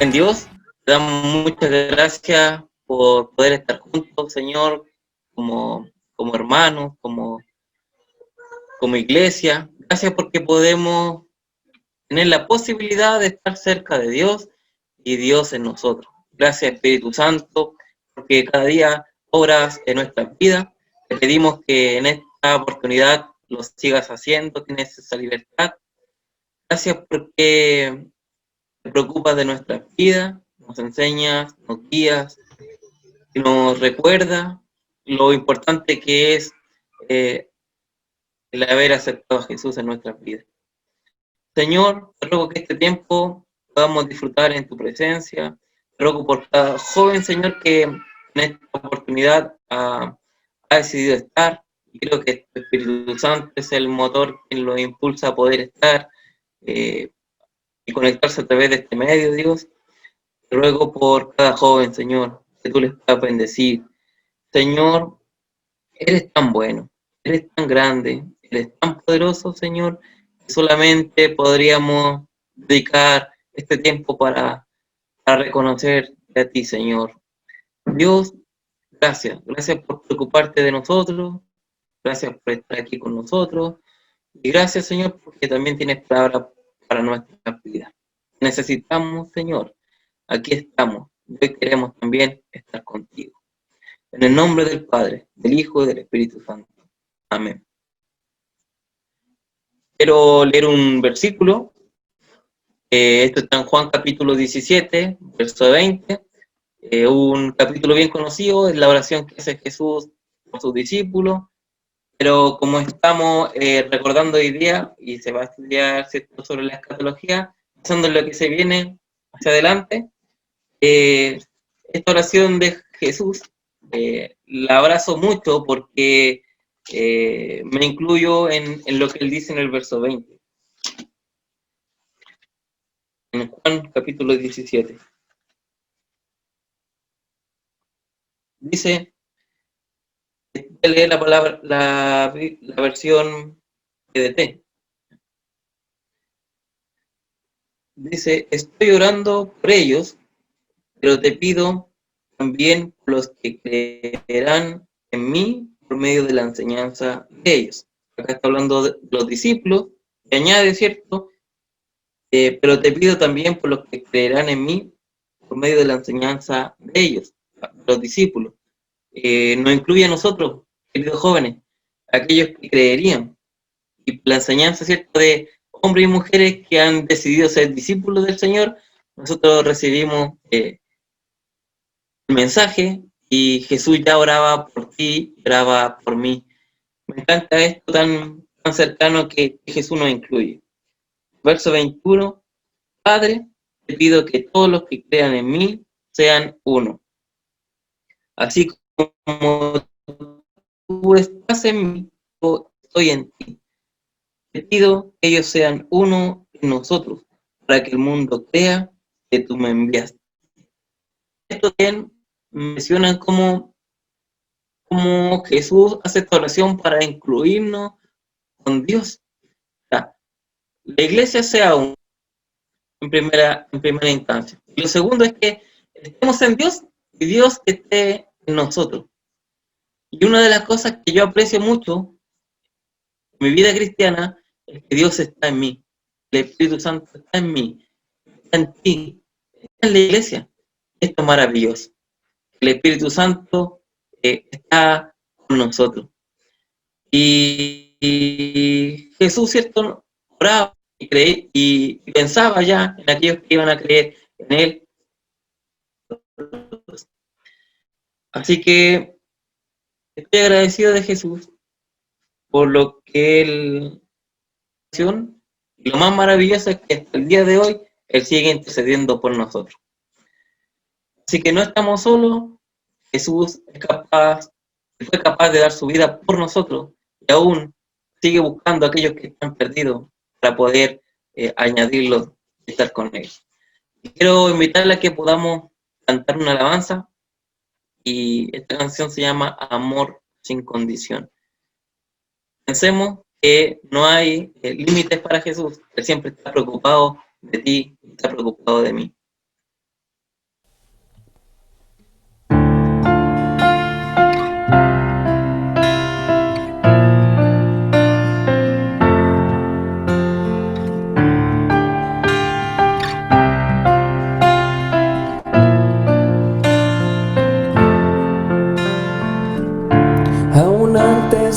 en Dios. Te damos muchas gracias por poder estar juntos, Señor, como hermanos, como iglesia. Gracias porque podemos tener la posibilidad de estar cerca de Dios y Dios en nosotros. Gracias, Espíritu Santo, porque cada día obras en nuestra vida. Te pedimos que en esta oportunidad lo sigas haciendo, tienes esa libertad. Gracias porque te preocupas de nuestra vida, nos enseñas, nos guías, nos recuerda lo importante que es el haber aceptado a Jesús en nuestras vidas. Señor, te ruego que este tiempo podamos disfrutar en tu presencia. Te ruego por cada joven, Señor, que en esta oportunidad ha decidido estar. Y creo que tu Espíritu Santo es el motor que lo impulsa a poder estar y conectarse a través de este medio, Dios. Te ruego por cada joven, Señor, que tú les puedas bendecir. Señor, eres tan bueno, eres tan grande, eres tan poderoso, Señor, que solamente podríamos dedicar este tiempo para reconocer a ti, Señor. Dios, gracias. Gracias por preocuparte de nosotros. Gracias por estar aquí con nosotros. Y gracias, Señor, porque también tienes palabra para nuestra vida. Necesitamos, Señor. Aquí estamos. Hoy queremos también estar contigo. En el nombre del Padre, del Hijo y del Espíritu Santo. Amén. Quiero leer un versículo. Esto está en Juan capítulo 17, verso 20. Un capítulo bien conocido, es la oración que hace Jesús por sus discípulos. Pero como estamos recordando hoy día, y se va a estudiar, ¿cierto?, sobre la escatología, pensando en lo que se viene hacia adelante, esta oración de Jesús la abrazo mucho porque me incluyo en lo que él dice en el verso 20. En Juan capítulo 17. Dice, voy a leer la palabra, la versión GDT. Dice, estoy orando por ellos, pero te pido también por los que creerán en mí por medio de la enseñanza de ellos. Acá está hablando de los discípulos, y añade, ¿cierto? Pero te pido también por los que creerán en mí por medio de la enseñanza de ellos, los discípulos. Nos incluye a nosotros, queridos jóvenes, aquellos que creerían. Y la enseñanza, ¿cierto?, de hombres y mujeres que han decidido ser discípulos del Señor, nosotros recibimos el mensaje y Jesús ya oraba por ti, oraba por mí. Me encanta esto tan cercano que Jesús nos incluye. Verso 21, Padre, te pido que todos los que crean en mí sean uno. Así como tú estás en mí, yo estoy en ti. Te pido que ellos sean uno en nosotros, para que el mundo crea que tú me enviaste. Esto también menciona cómo Jesús hace esta oración para incluirnos con Dios. O sea, la iglesia sea uno en primera instancia. Y lo segundo es que estemos en Dios y Dios esté en nosotros. Y una de las cosas que yo aprecio mucho en mi vida cristiana es que Dios está en mí, el Espíritu Santo está en mí, está en ti, está en la iglesia. Esto es maravilloso. El Espíritu Santo está con nosotros. Y Jesús, ¿cierto?, oraba y creía y pensaba ya en aquellos que iban a creer en Él. Así que estoy agradecido de Jesús por lo que Él hizo. Y lo más maravilloso es que hasta el día de hoy Él sigue intercediendo por nosotros. Así que no estamos solos. Jesús fue capaz de dar su vida por nosotros y aún sigue buscando a aquellos que están perdidos para poder añadirlos y estar con ellos. Y quiero invitarle a que podamos cantar una alabanza y esta canción se llama Amor sin condición. Pensemos que no hay límites para Jesús, Él siempre está preocupado de ti, está preocupado de mí.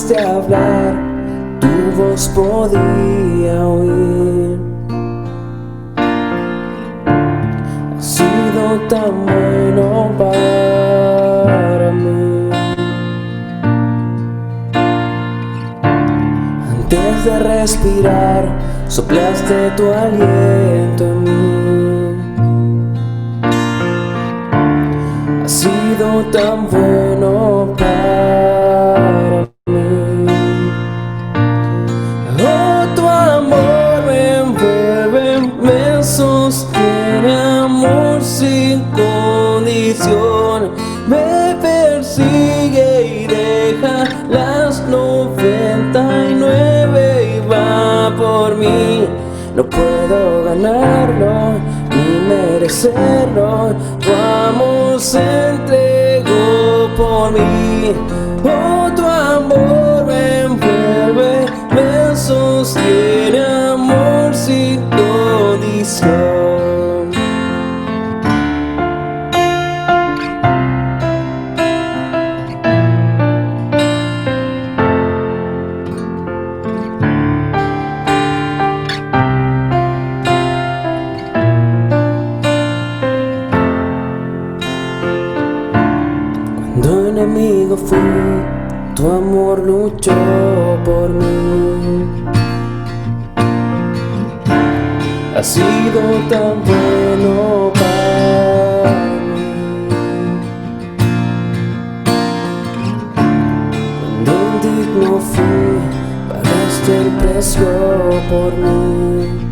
Antes de hablar, tu voz podía oír. Has sido tan bueno para mí. Antes de respirar, soplaste tu aliento en mí. Has sido tan bueno para mí. Oh, tu amor me envuelve, me sostiene, amor sin condición. Me persigue y deja las 99 y va por mí. No puedo ganarlo ni merecerlo, tu amor se entregó por mí. Oh, tu amor me envuelve, me sostiene, amor sin condición. Cuando enemigo fui, tu amor luchó por mí. Has sido tan bueno para mí. Cuando indigno fui, pagaste el precio por mí.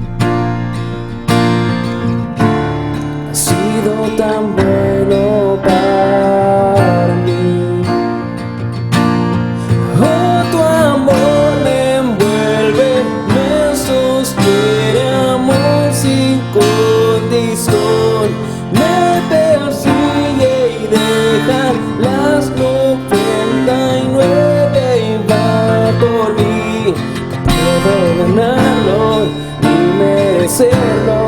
Has sido tan bueno para mí. Oh, tu amor me envuelve, me sostiene, amor sin condición. Me persigue y deja las 99 y va por mí. No puedo ganarlo ni merecerlo,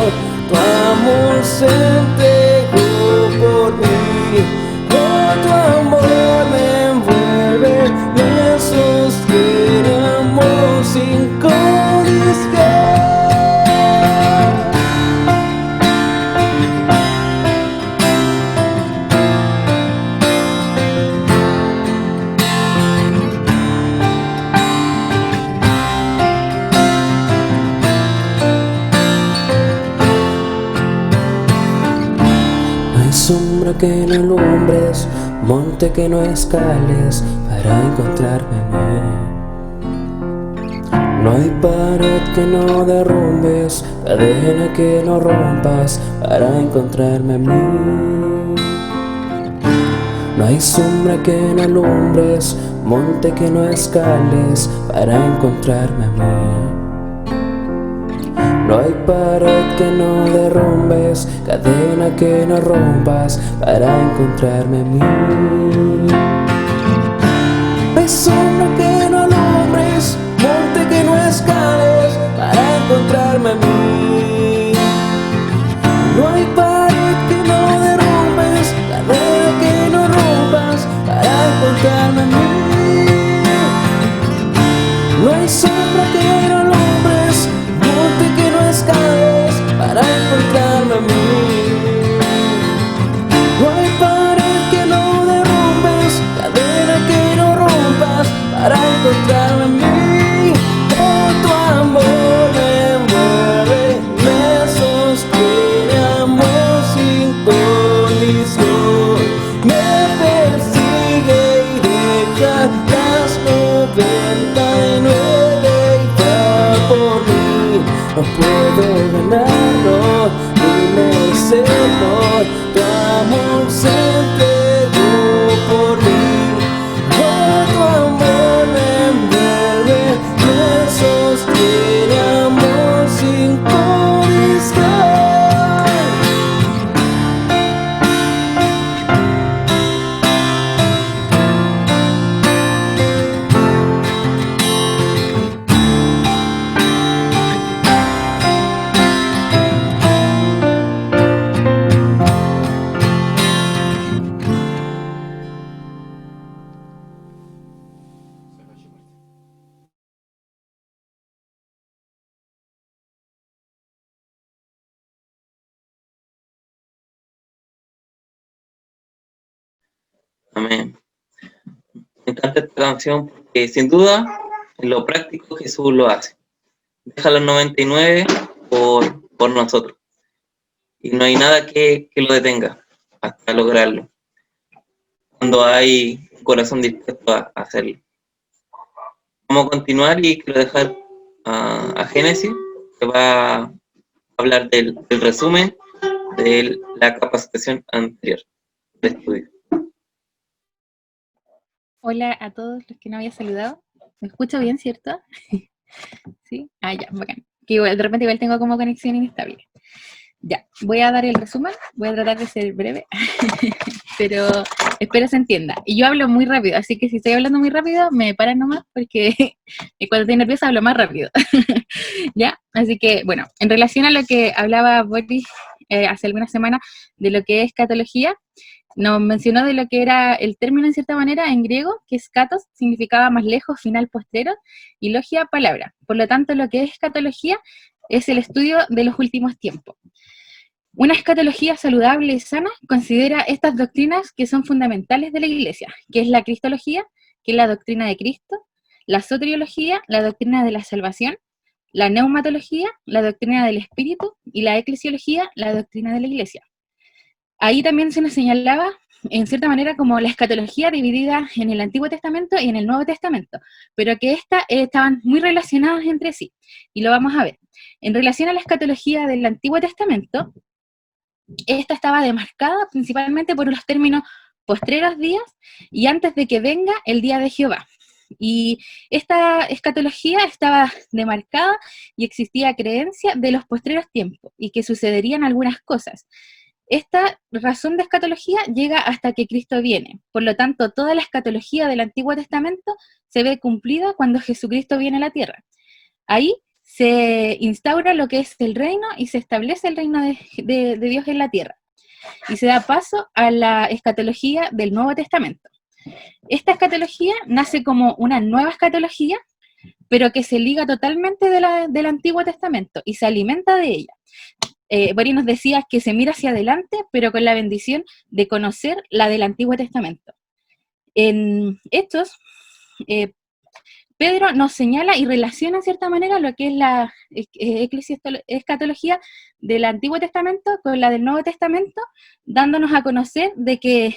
tu amor se entregó por mí. Oh, tu amor me envuelve, me sostiene, amor sin condición. No hay sombra que no alumbres, monte que no escales para encontrarme a mí. No hay pared que no derrumbes, cadena que no rompas para encontrarme a mí. No hay sombra que no alumbres, monte que no escales para encontrarme a mí. No hay pared que no derrumbes, cadena que no rompas para encontrarme a mí. No hay sombra que no alumbres, monte que no escales para encontrarme a mí. No hay pared que no derrumbes, cadena que no rompas para encontrarme a mí. No hay sombra que no alumbres, monte que no escales para encontrarme a mí. No hay pared que no derrumbes, cadena que no rompas para encontrarme a mí. Oh, tu amor me envuelve, me sostiene, amor sin condición. Me persigue y deja las 99 y va por mí. No puedo ganarlo ni merecerlo, tu amor se entregó por mí. Oh, tu amor me envuelve, me sostiene, amor sin condición. Amén. Me encanta esta canción porque sin duda en lo práctico Jesús lo hace. Deja los 99 por nosotros. Y no hay nada que lo detenga hasta lograrlo, cuando hay un corazón dispuesto a hacerlo. Vamos a continuar y quiero dejar a Génesis, que va a hablar del resumen de la capacitación anterior de estudio. Hola a todos los que no había saludado. ¿Me escucho bien, cierto? ¿Sí? Ah, ya, bacán. Que igual, de repente igual tengo como conexión inestable. Ya, voy a dar el resumen, voy a tratar de ser breve, pero espero se entienda. Y yo hablo muy rápido, así que si estoy hablando muy rápido, me paran nomás, porque cuando estoy nerviosa hablo más rápido. ¿Ya? Así que, bueno, en relación a lo que hablaba Boris hace algunas semanas, de lo que es escatología, nos mencionó de lo que era el término en cierta manera en griego, que es katos, significaba más lejos, final, postrero, y logia, palabra. Por lo tanto, lo que es escatología es el estudio de los últimos tiempos. Una escatología saludable y sana considera estas doctrinas que son fundamentales de la Iglesia, que es la cristología, que es la doctrina de Cristo, la soteriología, la doctrina de la salvación, la neumatología, la doctrina del Espíritu, y la eclesiología, la doctrina de la Iglesia. Ahí también se nos señalaba, en cierta manera, como la escatología dividida en el Antiguo Testamento y en el Nuevo Testamento, pero que estas estaban muy relacionadas entre sí, y lo vamos a ver. En relación a la escatología del Antiguo Testamento, esta estaba demarcada principalmente por los términos postreros días y antes de que venga el día de Jehová. Y esta escatología estaba demarcada y existía creencia de los postreros tiempos y que sucederían algunas cosas. Esta razón de escatología llega hasta que Cristo viene. Por lo tanto, toda la escatología del Antiguo Testamento se ve cumplida cuando Jesucristo viene a la tierra. Ahí se instaura lo que es el reino y se establece el reino de Dios en la tierra. Y se da paso a la escatología del Nuevo Testamento. Esta escatología nace como una nueva escatología, pero que se liga totalmente del Antiguo Testamento y se alimenta de ella. Boris nos decía que se mira hacia adelante, pero con la bendición de conocer la del Antiguo Testamento. En estos, Pedro nos señala y relaciona en cierta manera lo que es la escatología del Antiguo Testamento con la del Nuevo Testamento, dándonos a conocer de que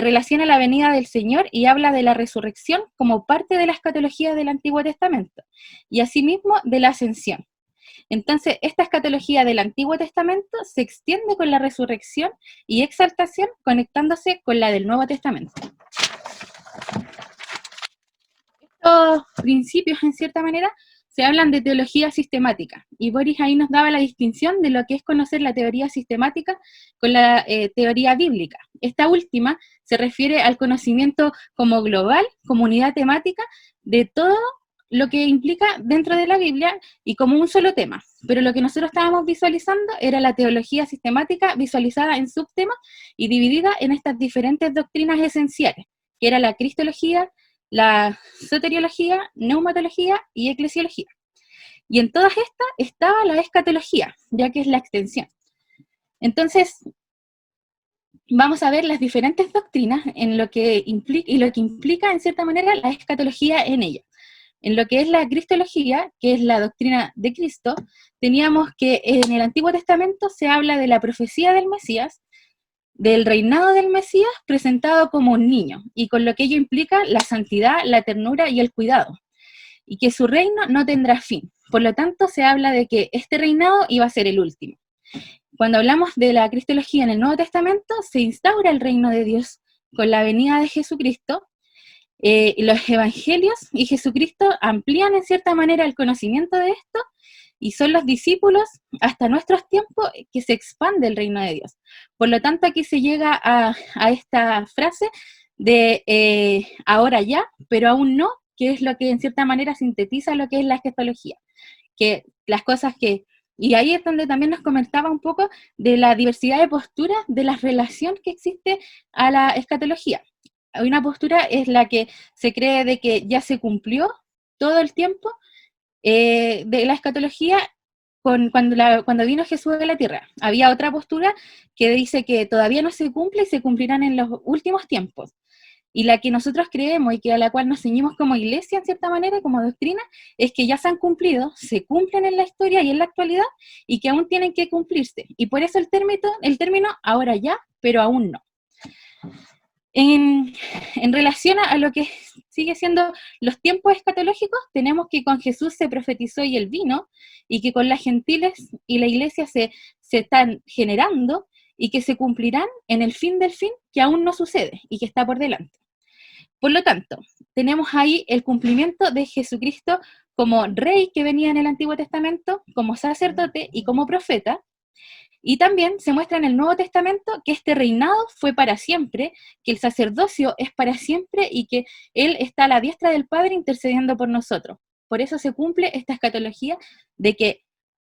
relaciona la venida del Señor y habla de la resurrección como parte de la escatología del Antiguo Testamento, y asimismo de la ascensión. Entonces, esta escatología del Antiguo Testamento se extiende con la resurrección y exaltación, conectándose con la del Nuevo Testamento. Estos principios, en cierta manera, se hablan de teología sistemática, y Boris ahí nos daba la distinción de lo que es conocer la teoría sistemática con la teoría bíblica. Esta última se refiere al conocimiento como global, como unidad temática, de todo lo que implica dentro de la Biblia y como un solo tema. Pero lo que nosotros estábamos visualizando era la teología sistemática visualizada en subtemas y dividida en estas diferentes doctrinas esenciales, que era la cristología, la soteriología, neumatología y eclesiología. Y en todas estas estaba la escatología, ya que es la extensión. Entonces, vamos a ver las diferentes doctrinas en lo que implica, y lo que implica en cierta manera la escatología en ella. En lo que es la cristología, que es la doctrina de Cristo, teníamos que en el Antiguo Testamento se habla de la profecía del Mesías, del reinado del Mesías presentado como un niño, y con lo que ello implica la santidad, la ternura y el cuidado, y que su reino no tendrá fin. Por lo tanto, se habla de que este reinado iba a ser el último. Cuando hablamos de la cristología en el Nuevo Testamento, se instaura el reino de Dios con la venida de Jesucristo. Los evangelios y Jesucristo amplían en cierta manera el conocimiento de esto, y son los discípulos hasta nuestros tiempos que se expande el reino de Dios. Por lo tanto, aquí se llega a esta frase de ahora ya, pero aún no, que es lo que en cierta manera sintetiza lo que es la escatología, que las cosas que... Y ahí es donde también nos comentaba un poco de la diversidad de posturas, de la relación que existe a la escatología. Una postura es la que se cree de que ya se cumplió todo el tiempo de la escatología cuando vino Jesús a la tierra. Había otra postura que dice que todavía no se cumple y se cumplirán en los últimos tiempos. Y la que nosotros creemos y que a la cual nos ceñimos como iglesia, en cierta manera, como doctrina, es que ya se han cumplido, se cumplen en la historia y en la actualidad, y que aún tienen que cumplirse. Y por eso el término ahora ya, pero aún no. En relación a lo que sigue siendo los tiempos escatológicos, tenemos que con Jesús se profetizó y Él vino, y que con las gentiles y la iglesia se están generando, y que se cumplirán en el fin del fin, que aún no sucede, y que está por delante. Por lo tanto, tenemos ahí el cumplimiento de Jesucristo como rey que venía en el Antiguo Testamento, como sacerdote y como profeta, y también se muestra en el Nuevo Testamento que este reinado fue para siempre, que el sacerdocio es para siempre y que Él está a la diestra del Padre intercediendo por nosotros. Por eso se cumple esta escatología de que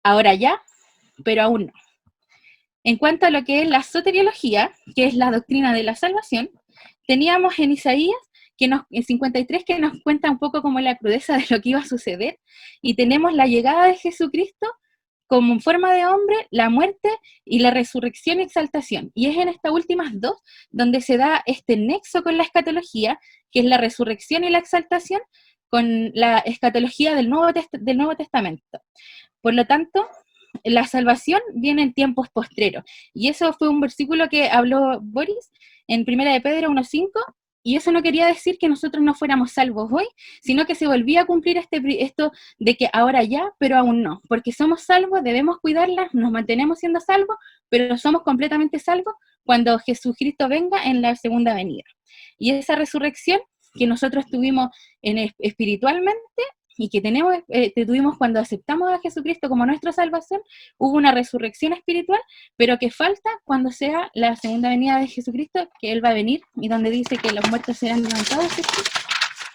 ahora ya, pero aún no. En cuanto a lo que es la soteriología, que es la doctrina de la salvación, teníamos en Isaías en 53 que nos cuenta un poco como la crudeza de lo que iba a suceder, y tenemos la llegada de Jesucristo como en forma de hombre, la muerte y la resurrección y exaltación. Y es en estas últimas dos donde se da este nexo con la escatología, que es la resurrección y la exaltación, con la escatología del Nuevo Testamento. Por lo tanto, la salvación viene en tiempos postreros. Y eso fue un versículo que habló Boris en 1 de Pedro 1:5, y eso no quería decir que nosotros no fuéramos salvos hoy, sino que se volvía a cumplir esto de que ahora ya, pero aún no, porque somos salvos, debemos cuidarlas, nos mantenemos siendo salvos, pero somos completamente salvos cuando Jesucristo venga en la segunda venida. Y esa resurrección que nosotros tuvimos espiritualmente, y que tuvimos cuando aceptamos a Jesucristo como nuestra salvación, hubo una resurrección espiritual, pero que falta cuando sea la segunda venida de Jesucristo, que Él va a venir, y donde dice que los muertos serán levantados,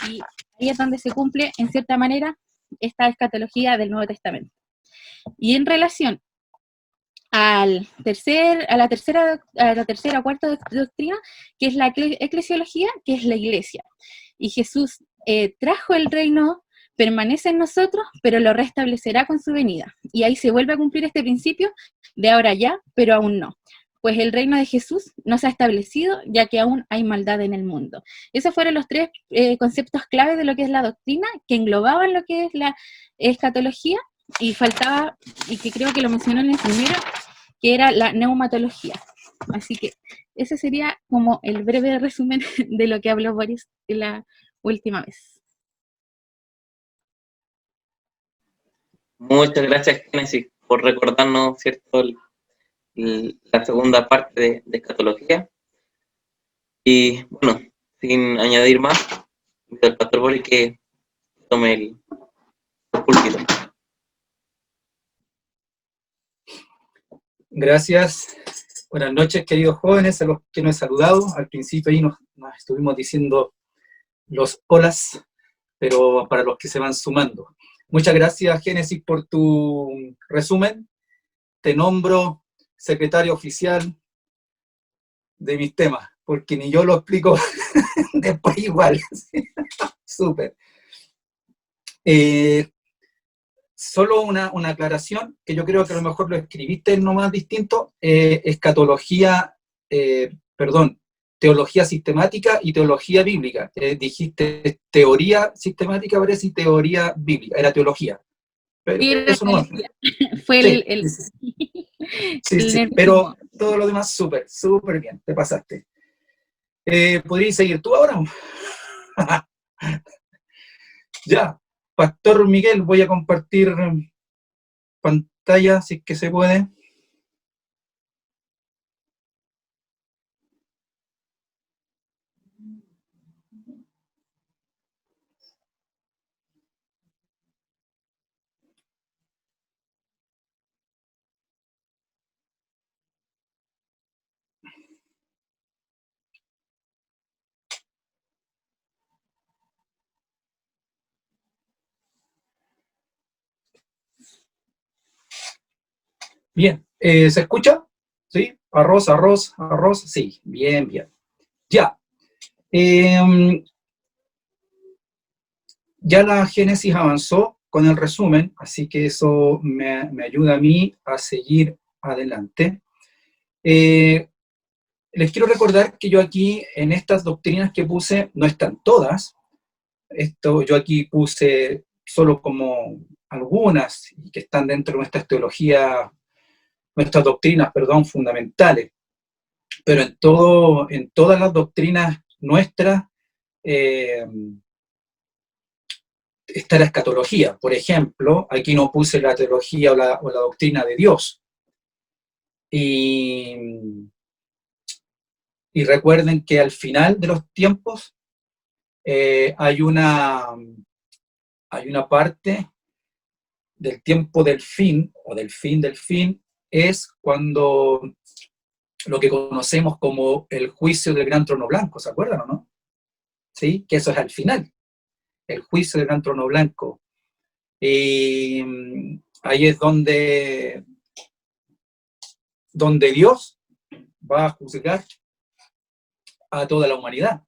y ahí es donde se cumple, en cierta manera, esta escatología del Nuevo Testamento. Y en relación a la tercera o cuarta doctrina, que es la eclesiología, que es la iglesia. Y Jesús trajo el reino, permanece en nosotros, pero lo restablecerá con su venida. Y ahí se vuelve a cumplir este principio de ahora ya, pero aún no. Pues el reino de Jesús no se ha establecido, ya que aún hay maldad en el mundo. Esos fueron los tres conceptos clave de lo que es la doctrina, que englobaban lo que es la escatología, y faltaba, y que creo que lo mencionó en el primero, que era la neumatología. Así que ese sería como el breve resumen de lo que habló Boris la última vez. Muchas gracias, Génesis, por recordarnos, ¿cierto?, la segunda parte de escatología. Y bueno, sin añadir más, el pastor Boris que tome el púlpito. Gracias. Buenas noches, queridos jóvenes, a los que nos he saludado. Al principio ahí nos estuvimos diciendo los holas, pero para los que se van sumando. Muchas gracias, Génesis, por tu resumen. Te nombro secretario oficial de mis temas, porque ni yo lo explico después igual. Súper. Solo una aclaración, que yo creo que a lo mejor lo escribiste nomás distinto, teología sistemática y teología bíblica. Dijiste teoría sistemática, parece, y teoría bíblica, era teología. Pero eso no fue sí, pero todo lo demás súper bien, te pasaste. ¿Podrías seguir tú ahora? Ya, Pastor Miguel, voy a compartir pantalla, si es que se puede. Bien, ¿se escucha? ¿Sí? Arroz, sí, bien. Ya. Ya la Génesis avanzó con el resumen, así que eso me ayuda a mí a seguir adelante. Les quiero recordar que yo aquí, en estas doctrinas que puse, no están todas. Yo aquí puse solo como algunas que están dentro de nuestras teologías, nuestras doctrinas, perdón, fundamentales. Pero en todas las doctrinas nuestras está la escatología. Por ejemplo, aquí no puse la teología o la doctrina de Dios. Y recuerden que al final de los tiempos hay una parte del tiempo del fin, o del fin, es cuando lo que conocemos como el juicio del gran trono blanco, ¿se acuerdan o no? ¿Sí? Que eso es al final, el juicio del gran trono blanco. Y ahí es donde Dios va a juzgar a toda la humanidad.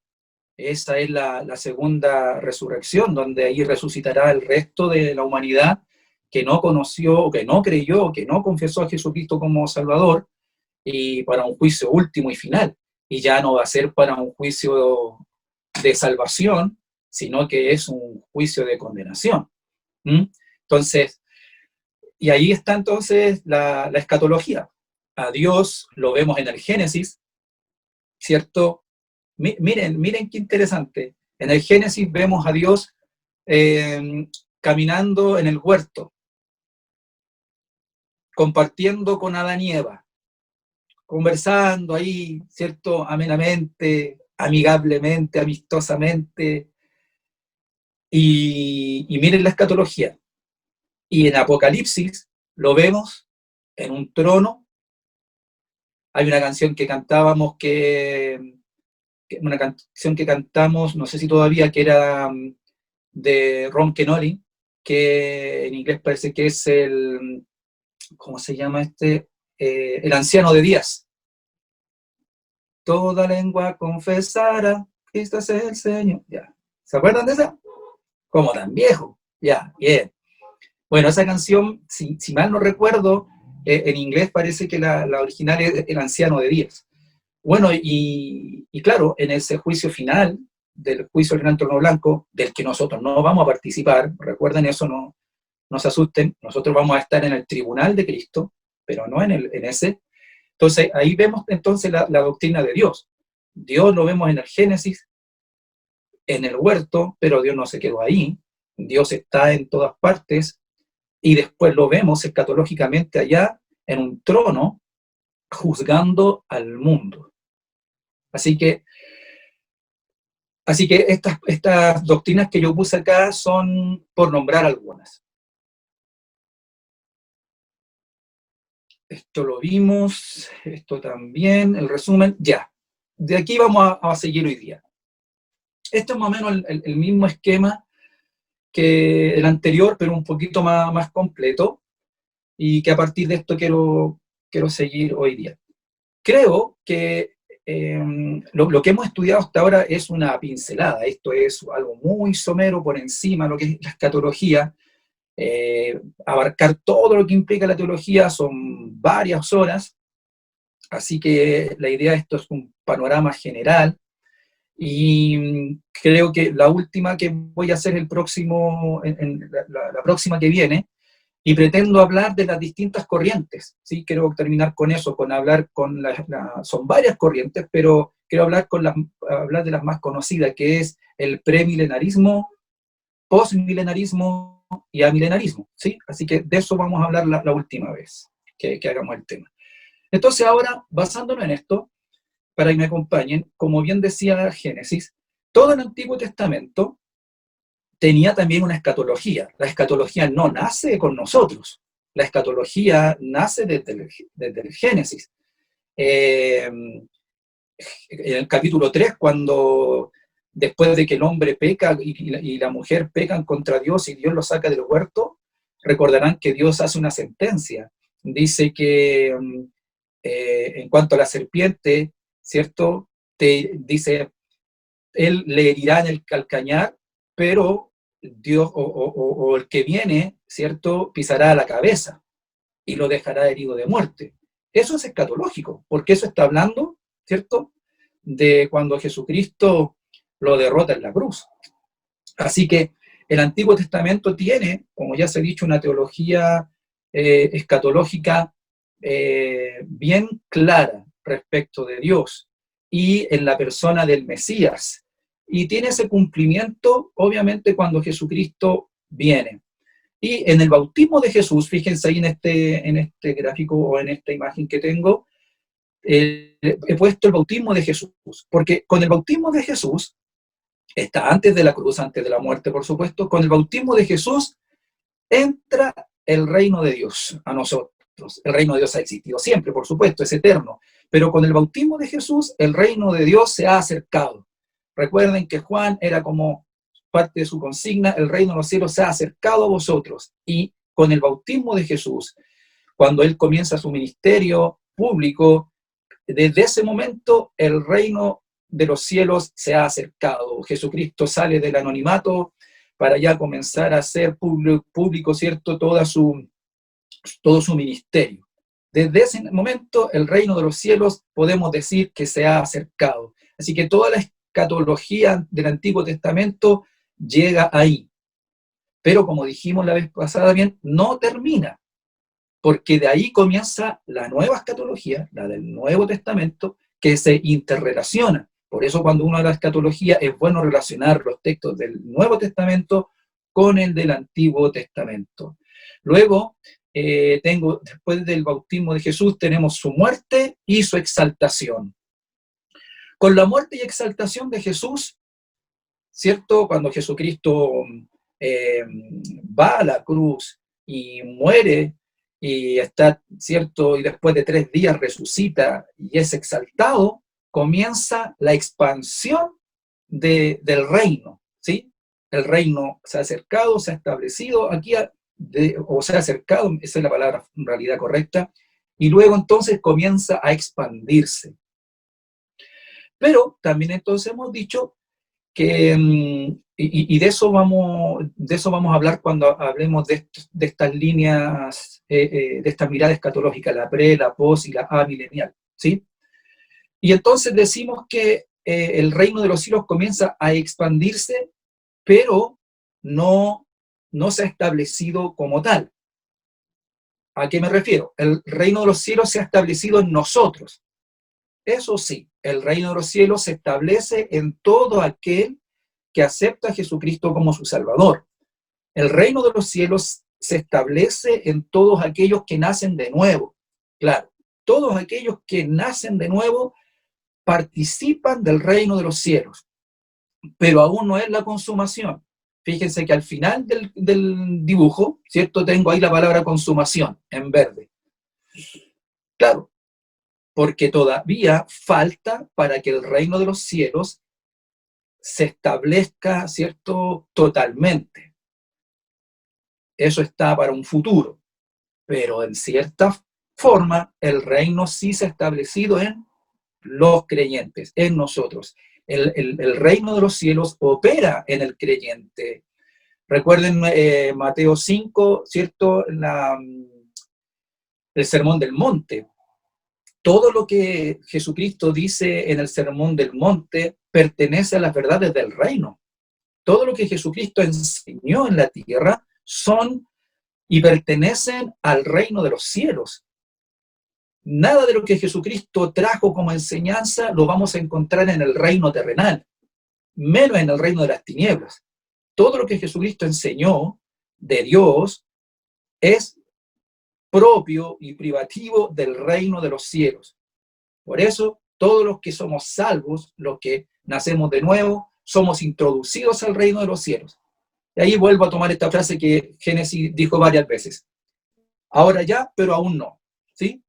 Esa es la segunda resurrección, donde ahí resucitará el resto de la humanidad que no conoció, o que no creyó, que no confesó a Jesucristo como Salvador, y para un juicio último y final. Y ya no va a ser para un juicio de salvación, sino que es un juicio de condenación. Entonces, y ahí está entonces la escatología. A Dios lo vemos en el Génesis, ¿cierto? Miren qué interesante. En el Génesis vemos a Dios caminando en el huerto, compartiendo con Adán y Eva, conversando ahí, ¿cierto? Amenamente, amigablemente, amistosamente. Y miren la escatología. Y en Apocalipsis lo vemos en un trono. Hay una canción que cantábamos una canción que cantamos, no sé si todavía, que era de Ron Kenoly, que en inglés parece que es ¿cómo se llama este? El anciano de días. Toda lengua confesará, Cristo es el Señor. Ya. ¿Se acuerdan de esa? Como tan viejo. Ya, bien. Bueno, esa canción, si mal no recuerdo, en inglés parece que la original es el anciano de días. Bueno, y claro, en ese juicio final, del juicio del gran trono blanco, del que nosotros no vamos a participar, recuerden eso, no se asusten, nosotros vamos a estar en el tribunal de Cristo, pero no en ese. Entonces, ahí vemos entonces la doctrina de Dios. Dios lo vemos en el Génesis, en el huerto, pero Dios no se quedó ahí. Dios está en todas partes, y después lo vemos escatológicamente allá, en un trono, juzgando al mundo. Así que estas doctrinas que yo puse acá son por nombrar algunas. Esto lo vimos, esto también, el resumen, ya. De aquí vamos a seguir hoy día. Este es más o menos el mismo esquema que el anterior, pero un poquito más completo, y que a partir de esto quiero seguir hoy día. Creo que lo que hemos estudiado hasta ahora es una pincelada. Esto es algo muy somero por encima de lo que es la escatología. Abarcar todo lo que implica la teología son varias horas, así que la idea de esto es un panorama general, y creo que la última que voy a hacer la próxima que viene, y pretendo hablar de las distintas corrientes, ¿sí? Quiero terminar con eso, con hablar con son varias corrientes, pero quiero hablar de las más conocidas, que es el premilenarismo, postmilenarismo y amilenarismo, ¿sí? Así que de eso vamos a hablar la última vez que hagamos el tema. Entonces ahora, basándonos en esto, para que me acompañen, como bien decía Génesis, todo el Antiguo Testamento tenía también una escatología. La escatología no nace con nosotros, la escatología nace desde el Génesis. En el capítulo 3, cuando después de que el hombre peca y la mujer pecan contra Dios y Dios lo saca del huerto, recordarán que Dios hace una sentencia. Dice que en cuanto a la serpiente, ¿cierto? Dice, él le herirá en el calcañar, pero Dios o el que viene, ¿cierto?, pisará la cabeza y lo dejará herido de muerte. Eso es escatológico, porque eso está hablando, ¿cierto?, de cuando Jesucristo lo derrota en la cruz. Así que el Antiguo Testamento tiene, como ya se ha dicho, una teología escatológica bien clara respecto de Dios y en la persona del Mesías. Y tiene ese cumplimiento, obviamente, cuando Jesucristo viene. Y en el bautismo de Jesús, fíjense ahí en este gráfico o en esta imagen que tengo, he puesto el bautismo de Jesús, porque con el bautismo de Jesús, está antes de la cruz, antes de la muerte, por supuesto, con el bautismo de Jesús entra el reino de Dios a nosotros. El reino de Dios ha existido siempre, por supuesto, es eterno, pero con el bautismo de Jesús, el reino de Dios se ha acercado. Recuerden que Juan era como parte de su consigna, el reino de los cielos se ha acercado a vosotros, y con el bautismo de Jesús, cuando él comienza su ministerio público, desde ese momento el reino de los cielos se ha acercado. Jesucristo sale del anonimato para ya comenzar a hacer público, ¿cierto?, todo su ministerio. Desde ese momento, el reino de los cielos podemos decir que se ha acercado. Así que toda la escatología del Antiguo Testamento llega ahí. Pero como dijimos la vez pasada bien, no termina, porque de ahí comienza la nueva escatología, la del Nuevo Testamento, que se interrelaciona. Por eso cuando uno habla de escatología es bueno relacionar los textos del Nuevo Testamento con el del Antiguo Testamento. Luego, después del bautismo de Jesús, tenemos su muerte y su exaltación. Con la muerte y exaltación de Jesús, ¿cierto? Cuando Jesucristo va a la cruz y muere, y está, ¿cierto?, y después de 3 días resucita y es exaltado, comienza la expansión del reino, ¿sí? El reino se ha acercado, se ha establecido aquí, o se ha acercado, esa es la palabra en realidad correcta, y luego entonces comienza a expandirse. Pero también entonces hemos dicho que, y de eso vamos a hablar cuando hablemos de estas líneas, de esta mirada escatológica, la pre, la post y la amilenial, ¿sí? Y entonces decimos que el reino de los cielos comienza a expandirse, pero no se ha establecido como tal. ¿A qué me refiero? El reino de los cielos se ha establecido en nosotros. Eso sí, el reino de los cielos se establece en todo aquel que acepta a Jesucristo como su Salvador. El reino de los cielos se establece en todos aquellos que nacen de nuevo. Claro, todos aquellos que nacen de nuevo participan del reino de los cielos, pero aún no es la consumación. Fíjense que al final del dibujo, ¿cierto?, tengo ahí la palabra consumación en verde. Claro, porque todavía falta para que el reino de los cielos se establezca, ¿cierto?, totalmente. Eso está para un futuro, pero en cierta forma el reino sí se ha establecido en los creyentes, en nosotros. El reino de los cielos opera en el creyente. Recuerden Mateo 5, ¿cierto?, el Sermón del Monte. Todo lo que Jesucristo dice en el Sermón del Monte pertenece a las verdades del reino. Todo lo que Jesucristo enseñó en la tierra son y pertenecen al reino de los cielos. Nada de lo que Jesucristo trajo como enseñanza lo vamos a encontrar en el reino terrenal, menos en el reino de las tinieblas. Todo lo que Jesucristo enseñó de Dios es propio y privativo del reino de los cielos. Por eso, todos los que somos salvos, los que nacemos de nuevo, somos introducidos al reino de los cielos. Y ahí vuelvo a tomar esta frase que Génesis dijo varias veces. Ahora ya, pero aún no, ¿sí?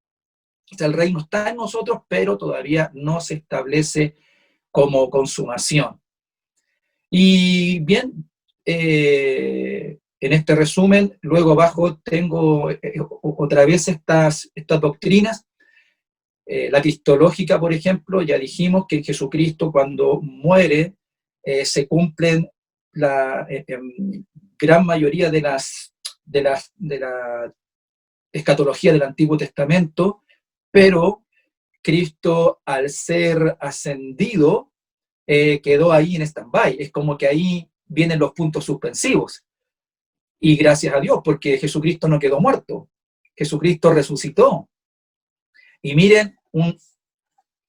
O sea, el reino está en nosotros, pero todavía no se establece como consumación. Y bien, en este resumen, luego abajo tengo otra vez estas doctrinas. La cristológica, por ejemplo, ya dijimos que en Jesucristo cuando muere se cumplen gran mayoría de la escatología del Antiguo Testamento, pero Cristo, al ser ascendido, quedó ahí en stand-by. Es como que ahí vienen los puntos suspensivos. Y gracias a Dios, porque Jesucristo no quedó muerto. Jesucristo resucitó. Y miren,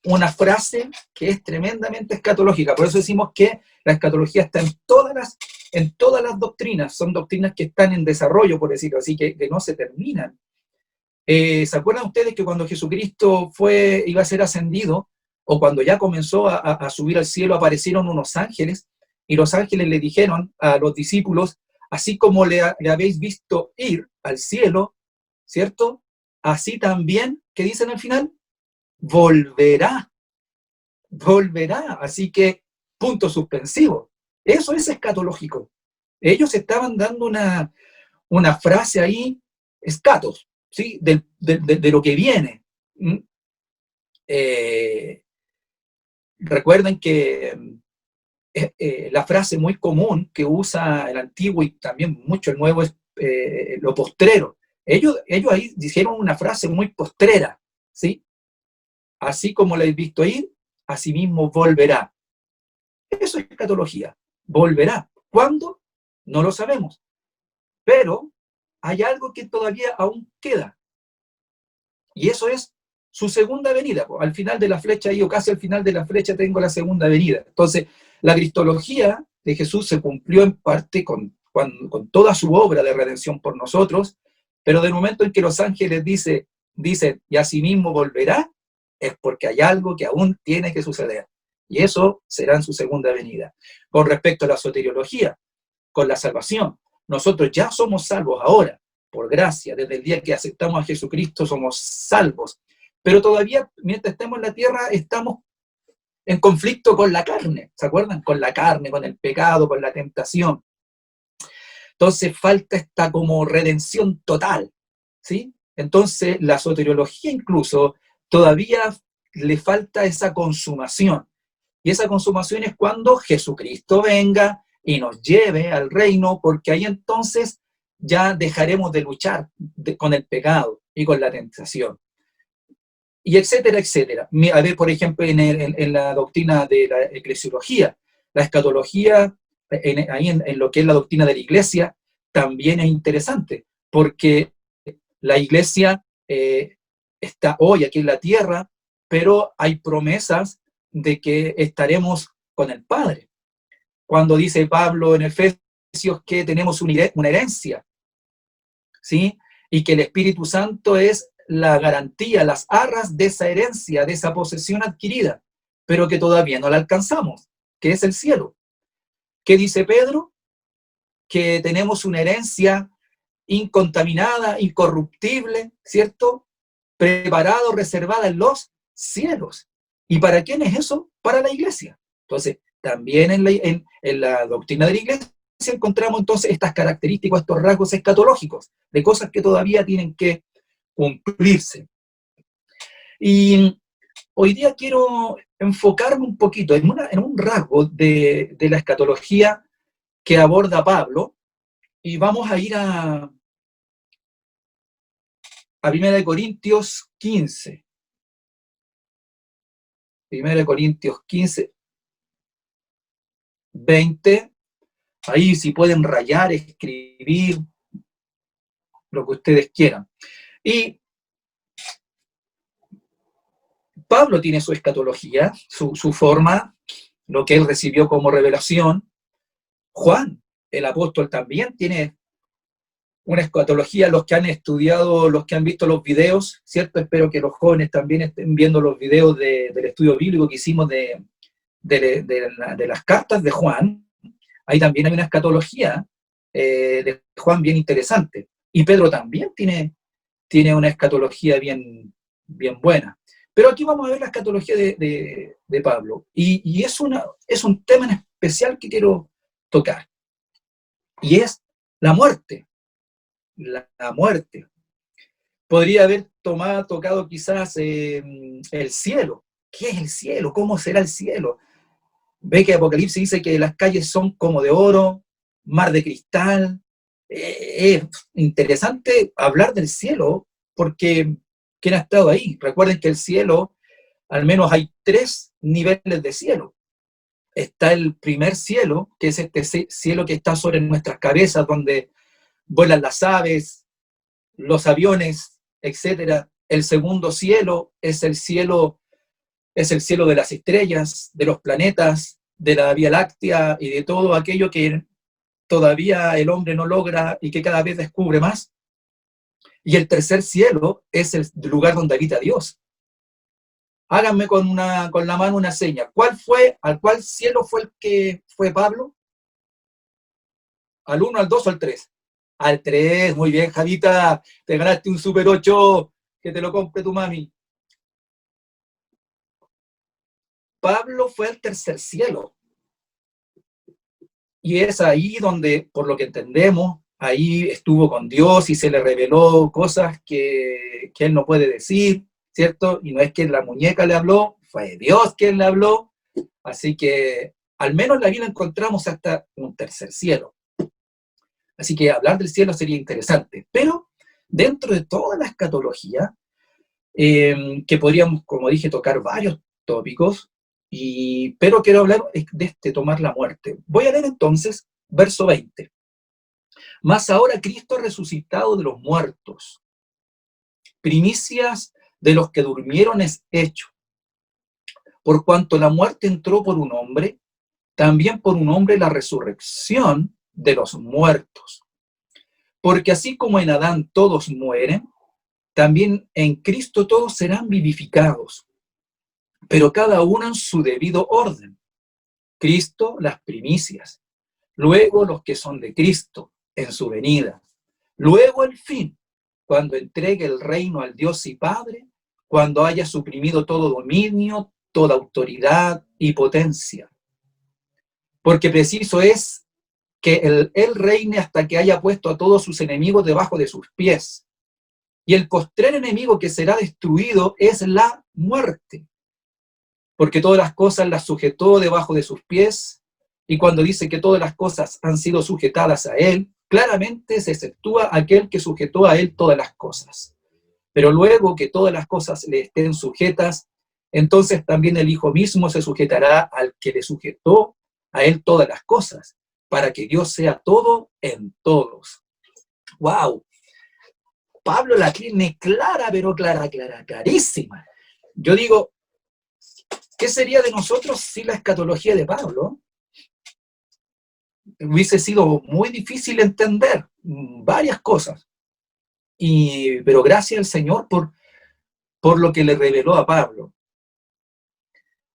una frase que es tremendamente escatológica. Por eso decimos que la escatología está en todas las doctrinas. Son doctrinas que están en desarrollo, por decirlo así, que no se terminan. ¿Se acuerdan ustedes que cuando Jesucristo iba a ser ascendido, o cuando ya comenzó a subir al cielo, aparecieron unos ángeles, y los ángeles le dijeron a los discípulos, así como le habéis visto ir al cielo, ¿cierto? Así también, ¿qué dicen al final? Volverá. Así que, punto suspensivo. Eso es escatológico. Ellos estaban dando una frase ahí, escatos, ¿sí? De lo que viene. Recuerden que la frase muy común que usa el Antiguo y también mucho el Nuevo es lo postrero. Ellos ahí dijeron una frase muy postrera, ¿sí? Así como la habéis visto ir, así mismo volverá. Eso es escatología. Volverá. ¿Cuándo? No lo sabemos. Pero hay algo que todavía aún queda. Y eso es su segunda venida. Al final de la flecha, o casi al final de la flecha, tengo la segunda venida. Entonces, la cristología de Jesús se cumplió en parte con toda su obra de redención por nosotros, pero del momento en que los ángeles dicen, y asimismo volverá, es porque hay algo que aún tiene que suceder. Y eso será en su segunda venida. Con respecto a la soteriología, con la salvación, nosotros ya somos salvos ahora, por gracia, desde el día que aceptamos a Jesucristo somos salvos, pero todavía mientras estemos en la tierra estamos en conflicto con la carne, ¿se acuerdan? Con la carne, con el pecado, con la tentación. Entonces falta esta como redención total, ¿sí? Entonces la soteriología incluso todavía le falta esa consumación, y esa consumación es cuando Jesucristo venga y nos lleve al reino, porque ahí entonces ya dejaremos de luchar con el pecado y con la tentación. Y etcétera, etcétera. A ver, por ejemplo, en la doctrina de la eclesiología, la escatología, ahí en lo que es la doctrina de la iglesia, también es interesante, porque la iglesia está hoy aquí en la tierra, pero hay promesas de que estaremos con el Padre. Cuando dice Pablo en Efesios que tenemos una herencia, ¿sí? Y que el Espíritu Santo es la garantía, las arras de esa herencia, de esa posesión adquirida, pero que todavía no la alcanzamos, que es el cielo. ¿Qué dice Pedro? Que tenemos una herencia incontaminada, incorruptible, ¿cierto? Preparado, reservada en los cielos. ¿Y para quién es eso? Para la iglesia. Entonces, también en la doctrina de la iglesia encontramos entonces estas características, estos rasgos escatológicos, de cosas que todavía tienen que cumplirse. Y hoy día quiero enfocarme un poquito en un rasgo de la escatología que aborda Pablo, y vamos a ir a 1 Corintios 15. 1 Corintios 15, 20. Ahí si pueden rayar, escribir, lo que ustedes quieran. Y Pablo tiene su escatología, su forma, lo que él recibió como revelación. Juan, el apóstol, también tiene una escatología. Los que han estudiado, los que han visto los videos, ¿cierto? Espero que los jóvenes también estén viendo los videos del estudio bíblico que hicimos de las cartas de Juan. Ahí también hay una escatología de Juan bien interesante. Y Pedro también tiene una escatología bien buena. Pero aquí vamos a ver la escatología de Pablo. Y es un tema en especial que quiero tocar. Y es la muerte. La muerte. Podría haber tocado quizás el cielo. ¿Qué es el cielo? ¿Cómo será el cielo? Ve que Apocalipsis dice que las calles son como de oro, mar de cristal. Es interesante hablar del cielo, porque ¿quién ha estado ahí? Recuerden que el cielo, al menos hay 3 niveles de cielo. Está el primer cielo, que es este cielo que está sobre nuestras cabezas, donde vuelan las aves, los aviones, etcétera. El segundo cielo es el cielo de las estrellas, de los planetas, de la Vía Láctea y de todo aquello que todavía el hombre no logra y que cada vez descubre más. Y el tercer cielo es el lugar donde habita Dios. Háganme con la mano una seña. ¿Al cuál cielo fue el que fue Pablo? ¿Al 1, al 2 o al 3? Al 3, muy bien, Javita. Te ganaste un Super 8, que te lo compre tu mami. Pablo fue al tercer cielo. Y es ahí donde, por lo que entendemos, ahí estuvo con Dios y se le reveló cosas que él no puede decir, ¿cierto? Y no es que la muñeca le habló, fue Dios quien le habló. Así que al menos en la Biblia encontramos hasta un tercer cielo. Así que hablar del cielo sería interesante. Pero dentro de toda la escatología, que podríamos, como dije, tocar varios tópicos, pero quiero hablar de tomar la muerte. Voy a leer entonces verso 20. Mas ahora Cristo resucitado de los muertos, primicias de los que durmieron es hecho. Por cuanto la muerte entró por un hombre, también por un hombre la resurrección de los muertos. Porque así como en Adán todos mueren, también en Cristo todos serán vivificados, pero cada uno en su debido orden. Cristo las primicias, luego los que son de Cristo en su venida, luego el fin, cuando entregue el reino al Dios y Padre, cuando haya suprimido todo dominio, toda autoridad y potencia. Porque preciso es que él reine hasta que haya puesto a todos sus enemigos debajo de sus pies. Y el postrer enemigo que será destruido es la muerte. Porque todas las cosas las sujetó debajo de sus pies, y cuando dice que todas las cosas han sido sujetadas a él, claramente se exceptúa aquel que sujetó a él todas las cosas. Pero luego que todas las cosas le estén sujetas, entonces también el Hijo mismo se sujetará al que le sujetó a él todas las cosas, para que Dios sea todo en todos. ¡Wow! Pablo la tiene clara, pero clarísima. Yo digo, ¿qué sería de nosotros si la escatología de Pablo hubiese sido muy difícil entender varias cosas? Pero gracias al Señor por lo que le reveló a Pablo.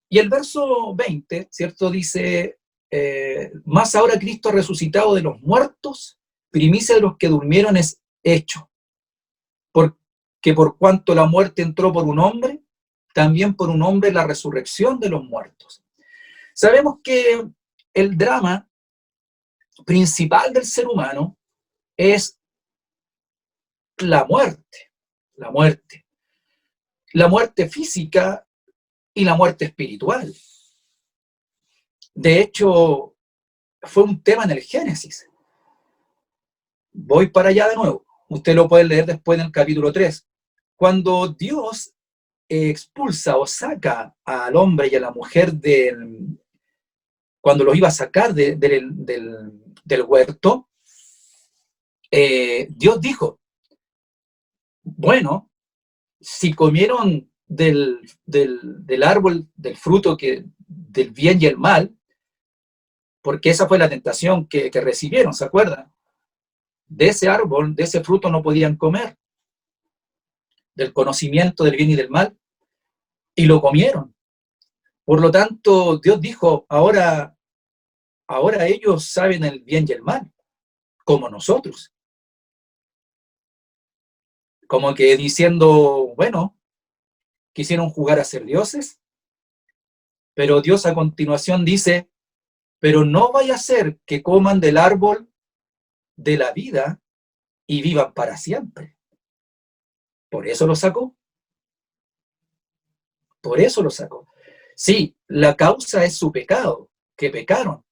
Y el verso 20, ¿cierto? Dice, más ahora Cristo resucitado de los muertos, primicia de los que durmieron es hecho. Porque por cuanto la muerte entró por un hombre, también por un hombre la resurrección de los muertos. Sabemos que el drama principal del ser humano es la muerte. La muerte. La muerte física y la muerte espiritual. De hecho, fue un tema en el Génesis. Voy para allá de nuevo. Usted lo puede leer después en el capítulo 3. Cuando Dios expulsa o saca al hombre y a la mujer cuando los iba a sacar del huerto, Dios dijo, bueno, si comieron del árbol, del fruto del bien y el mal, porque esa fue la tentación que recibieron, ¿se acuerdan? De ese árbol, de ese fruto no podían comer, del conocimiento del bien y del mal, y lo comieron. Por lo tanto, Dios dijo, ahora ellos saben el bien y el mal, como nosotros. Como que diciendo, bueno, quisieron jugar a ser dioses, pero Dios a continuación dice, pero no vaya a ser que coman del árbol de la vida y vivan para siempre. Por eso lo sacó. Por eso lo sacó. Sí, la causa es su pecado, que pecaron.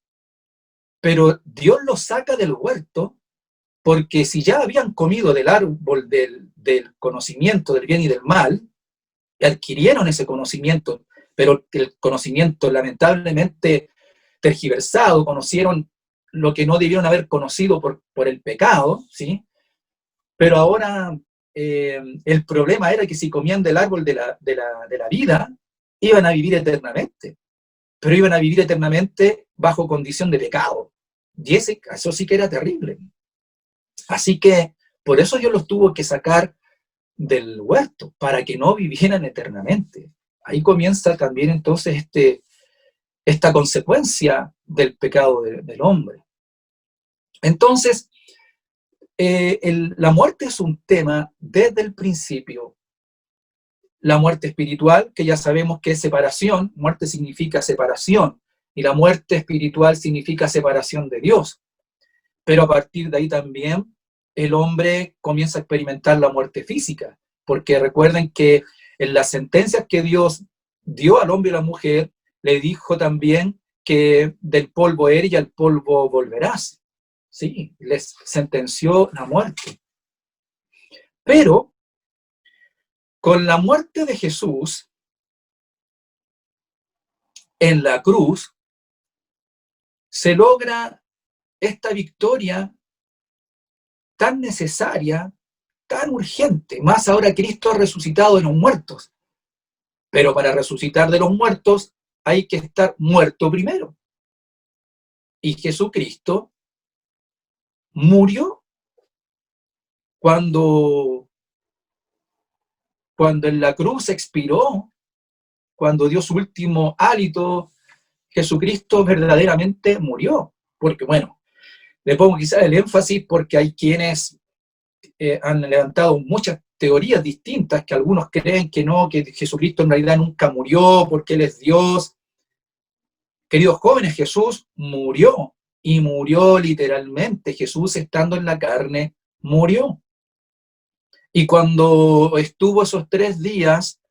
Pero Dios los saca del huerto, porque si ya habían comido del árbol del conocimiento del bien y del mal, y adquirieron ese conocimiento, pero el conocimiento lamentablemente tergiversado, conocieron lo que no debieron haber conocido por el pecado, ¿sí? Pero ahora el problema era que si comían del árbol de la vida, iban a vivir eternamente, pero iban a vivir eternamente bajo condición de pecado. Y eso sí que era terrible. Así que por eso Dios los tuvo que sacar del huerto, para que no vivieran eternamente. Ahí comienza también entonces esta consecuencia del pecado del hombre. Entonces, la muerte es un tema desde el principio. La muerte espiritual, que ya sabemos que es separación, muerte significa separación, y la muerte espiritual significa separación de Dios. Pero a partir de ahí también el hombre comienza a experimentar la muerte física, porque recuerden que en las sentencias que Dios dio al hombre y a la mujer, le dijo también que del polvo eres y al polvo volverás. Sí, les sentenció la muerte. Pero con la muerte de Jesús en la cruz, se logra esta victoria tan necesaria, tan urgente, más ahora Cristo ha resucitado de los muertos. Pero para resucitar de los muertos hay que estar muerto primero. Y Jesucristo murió cuando en la cruz expiró, cuando dio su último hálito, Jesucristo verdaderamente murió. Porque bueno, le pongo quizás el énfasis porque hay quienes han levantado muchas teorías distintas, que algunos creen que no, que Jesucristo en realidad nunca murió porque Él es Dios. Queridos jóvenes, Jesús murió, y murió literalmente. Jesús, estando en la carne, murió. Y cuando estuvo esos 3 días,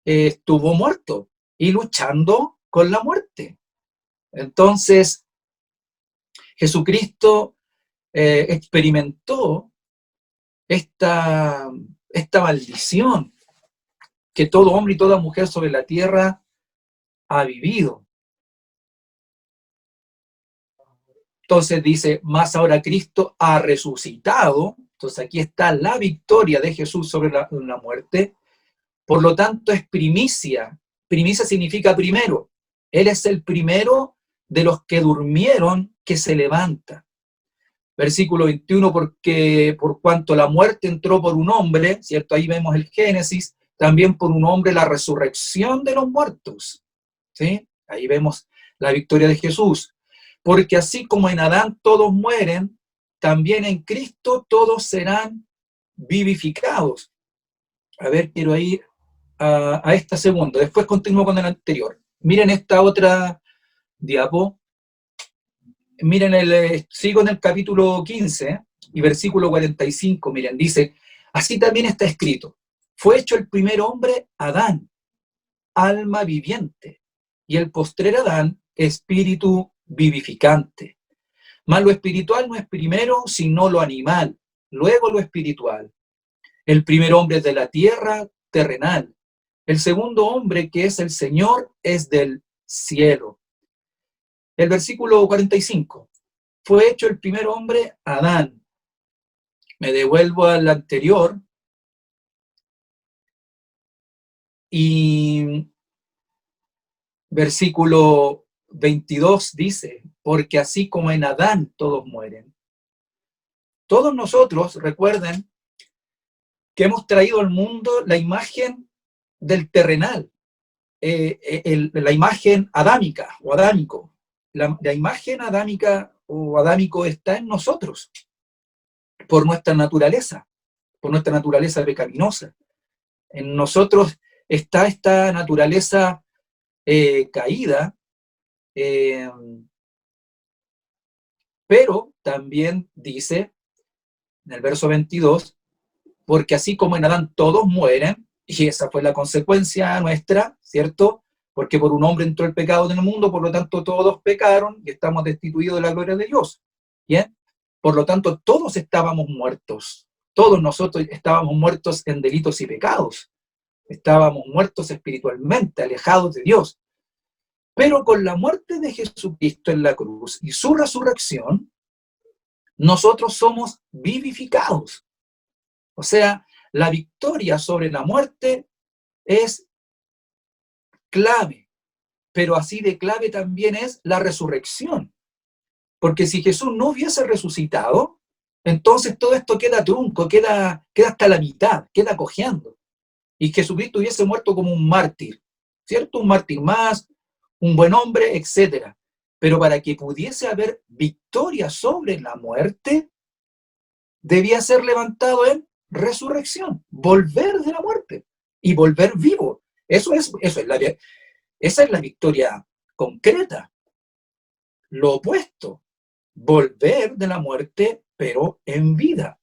estuvo muerto y luchando con la muerte. Entonces, Jesucristo experimentó esta maldición que todo hombre y toda mujer sobre la tierra ha vivido. Entonces dice, más ahora Cristo ha resucitado. Entonces aquí está la victoria de Jesús sobre la muerte. Por lo tanto es primicia. Primicia significa primero. Él es el primero de los que durmieron, que se levanta. Versículo 21, porque por cuanto la muerte entró por un hombre, ¿cierto? Ahí vemos el Génesis, también por un hombre la resurrección de los muertos, ¿sí? Ahí vemos la victoria de Jesús. Porque así como en Adán todos mueren, también en Cristo todos serán vivificados. A ver, quiero ir a esta segunda, después continúo con el anterior. Miren esta otra diapo. Miren, sigo en el capítulo 15 y versículo 45, miren, dice, así también está escrito, fue hecho el primer hombre Adán, alma viviente, y el postrer Adán, espíritu vivificante. Mas lo espiritual no es primero, sino lo animal, luego lo espiritual. El primer hombre es de la tierra, terrenal. El segundo hombre, que es el Señor, es del cielo. El versículo 45. Fue hecho el primer hombre, Adán. Me devuelvo al anterior. Y versículo 22 dice, porque así como en Adán todos mueren. Todos nosotros, recuerden, que hemos traído al mundo la imagen del terrenal, la imagen adámica o adámico. La imagen adámica o adámico está en nosotros, por nuestra naturaleza pecaminosa. En nosotros está esta naturaleza caída, pero también dice, en el verso 22, porque así como en Adán todos mueren, y esa fue la consecuencia nuestra, ¿cierto? porque por un hombre entró el pecado en el mundo, por lo tanto todos pecaron y estamos destituidos de la gloria de Dios. ¿Bien? Por lo tanto, todos estábamos muertos. Todos nosotros estábamos muertos en delitos y pecados. Estábamos muertos espiritualmente, alejados de Dios. Pero con la muerte de Jesucristo en la cruz y su resurrección, nosotros somos vivificados. O sea, la victoria sobre la muerte es clave, pero así de clave también es la resurrección. Porque si Jesús no hubiese resucitado, entonces todo esto queda trunco, queda hasta la mitad, queda cojeando. Y Jesucristo hubiese muerto como un mártir, ¿cierto? Un mártir más, un buen hombre, etc. Pero para que pudiese haber victoria sobre la muerte, debía ser levantado en resurrección, volver de la muerte y volver vivo. Esa es la victoria concreta. Lo opuesto, volver de la muerte, pero en vida.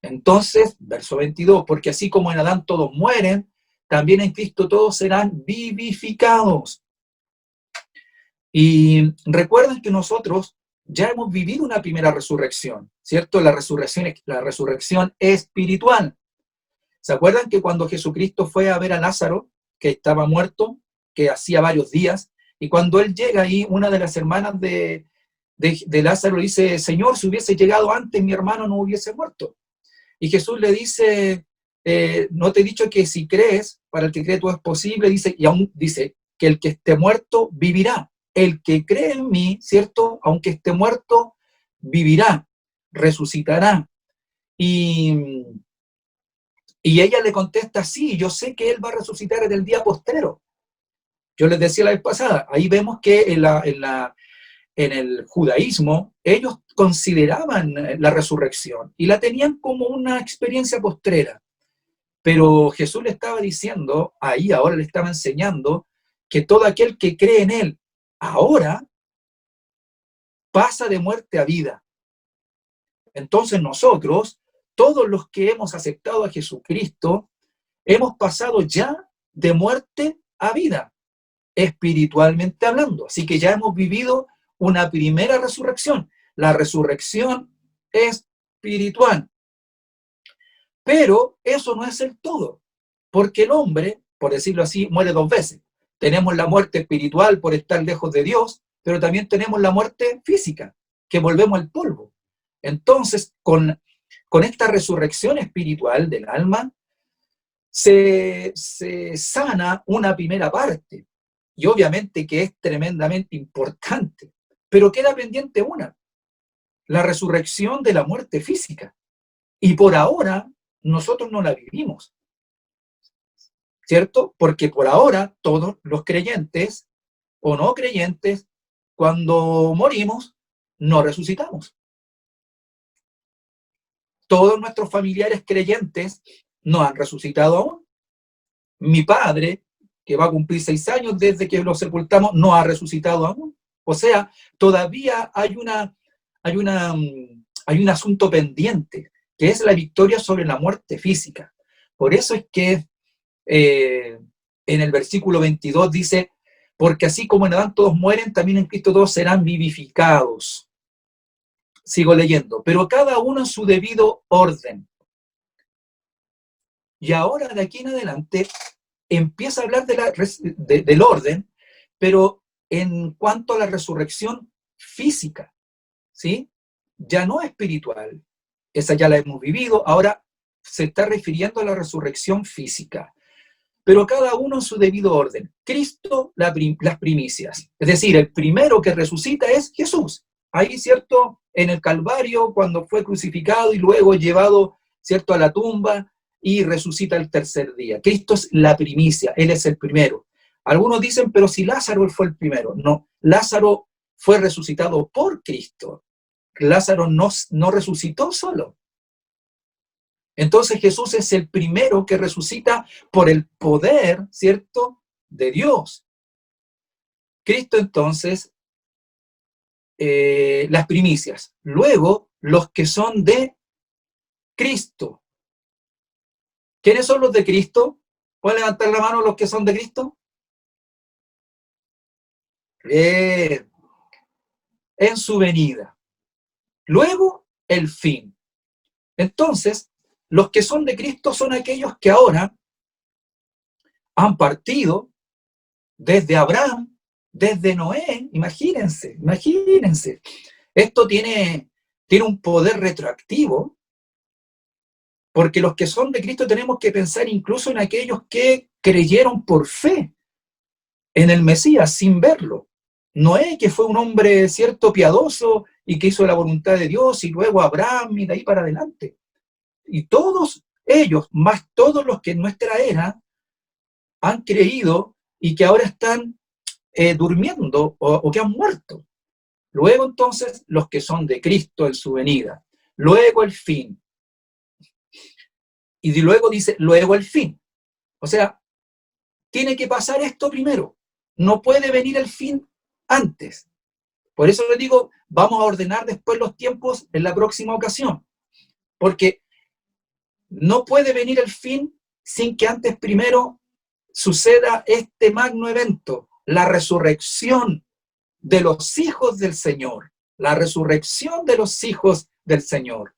Entonces, verso 22, porque así como en Adán todos mueren, también en Cristo todos serán vivificados. Y recuerden que nosotros ya hemos vivido una primera resurrección, ¿cierto? La resurrección espiritual. ¿Se acuerdan que cuando Jesucristo fue a ver a Lázaro, que estaba muerto, que hacía varios días, y cuando él llega ahí, una de las hermanas de Lázaro le dice, Señor, si hubiese llegado antes, mi hermano no hubiese muerto. Y Jesús le dice, no te he dicho que si crees, para el que cree todo es posible, dice, y aún dice, que el que esté muerto vivirá. El que cree en mí, ¿cierto? Aunque esté muerto, vivirá, resucitará. Y ella le contesta, sí, yo sé que él va a resucitar en el día postrero. Yo les decía la vez pasada, ahí vemos que en el judaísmo, ellos consideraban la resurrección y la tenían como una experiencia postrera. Pero Jesús le estaba diciendo, ahora le estaba enseñando, que todo aquel que cree en él ahora pasa de muerte a vida. Entonces nosotros, todos los que hemos aceptado a Jesucristo, hemos pasado ya de muerte a vida, espiritualmente hablando. Así que ya hemos vivido una primera resurrección, la resurrección espiritual. Pero eso no es el todo, porque el hombre, por decirlo así, muere dos veces. Tenemos la muerte espiritual por estar lejos de Dios, pero también tenemos la muerte física, que volvemos al polvo. Entonces, con esta resurrección espiritual del alma, se sana una primera parte, y obviamente que es tremendamente importante, pero queda pendiente una, la resurrección de la muerte física. Y por ahora, nosotros no la vivimos, ¿cierto? Porque por ahora, todos los creyentes o no creyentes, cuando morimos, no resucitamos. Todos nuestros familiares creyentes no han resucitado aún. Mi padre, que va a cumplir 6 años desde que lo sepultamos, no ha resucitado aún. O sea, todavía hay un asunto pendiente, que es la victoria sobre la muerte física. Por eso es que en el versículo 22 dice, porque así como en Adán todos mueren, también en Cristo todos serán vivificados. Sigo leyendo, pero cada uno en su debido orden. Y ahora de aquí en adelante empieza a hablar del orden, pero en cuanto a la resurrección física, ¿sí? Ya no espiritual, esa ya la hemos vivido, ahora se está refiriendo a la resurrección física. Pero cada uno en su debido orden. Cristo, las primicias. Es decir, el primero que resucita es Jesús. Ahí, ¿cierto? En el Calvario, cuando fue crucificado y luego llevado, ¿cierto?, a la tumba y resucita el tercer día. Cristo es la primicia, Él es el primero. Algunos dicen, pero si Lázaro fue el primero. No, Lázaro fue resucitado por Cristo. Lázaro no resucitó solo. Entonces Jesús es el primero que resucita por el poder, ¿cierto?, de Dios. Cristo entonces, las primicias. Luego, los que son de Cristo. ¿Quiénes son los de Cristo? ¿Pueden levantar la mano los que son de Cristo? en su venida. Luego, el fin. Entonces, los que son de Cristo son aquellos que ahora han partido desde Abraham, desde Noé. Imagínense. Esto tiene un poder retroactivo, porque los que son de Cristo tenemos que pensar incluso en aquellos que creyeron por fe en el Mesías sin verlo. Noé, que fue un hombre, cierto, piadoso y que hizo la voluntad de Dios, y luego Abraham y de ahí para adelante. Y todos ellos, más todos los que en nuestra era han creído y que ahora están durmiendo o que han muerto. Luego entonces los que son de Cristo en su venida. Luego el fin. Y luego dice, luego el fin. O sea, tiene que pasar esto primero. No puede venir el fin antes. Por eso les digo, vamos a ordenar después los tiempos en la próxima ocasión. Porque no puede venir el fin sin que antes primero suceda este magno evento, la resurrección de los hijos del Señor. La resurrección de los hijos del Señor.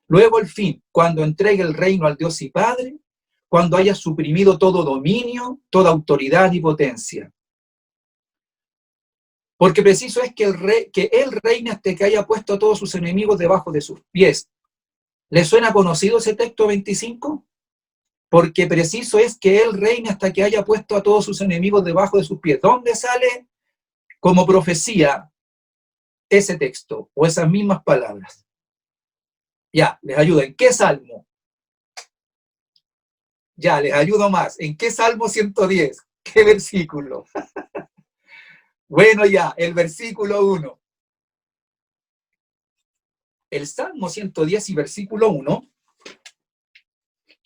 Luego el fin, cuando entregue el reino al Dios y Padre, cuando haya suprimido todo dominio, toda autoridad y potencia. Porque preciso es que Él reine hasta que haya puesto a todos sus enemigos debajo de sus pies. ¿Le suena conocido ese texto 25? Porque preciso es que Él reine hasta que haya puesto a todos sus enemigos debajo de sus pies. ¿Dónde sale como profecía ese texto o esas mismas palabras? Ya, les ayudo. ¿En qué salmo? Ya, les ayudo más. ¿En qué salmo 110? ¿Qué versículo? Bueno, ya, el versículo 1. El Salmo 110 y versículo 1,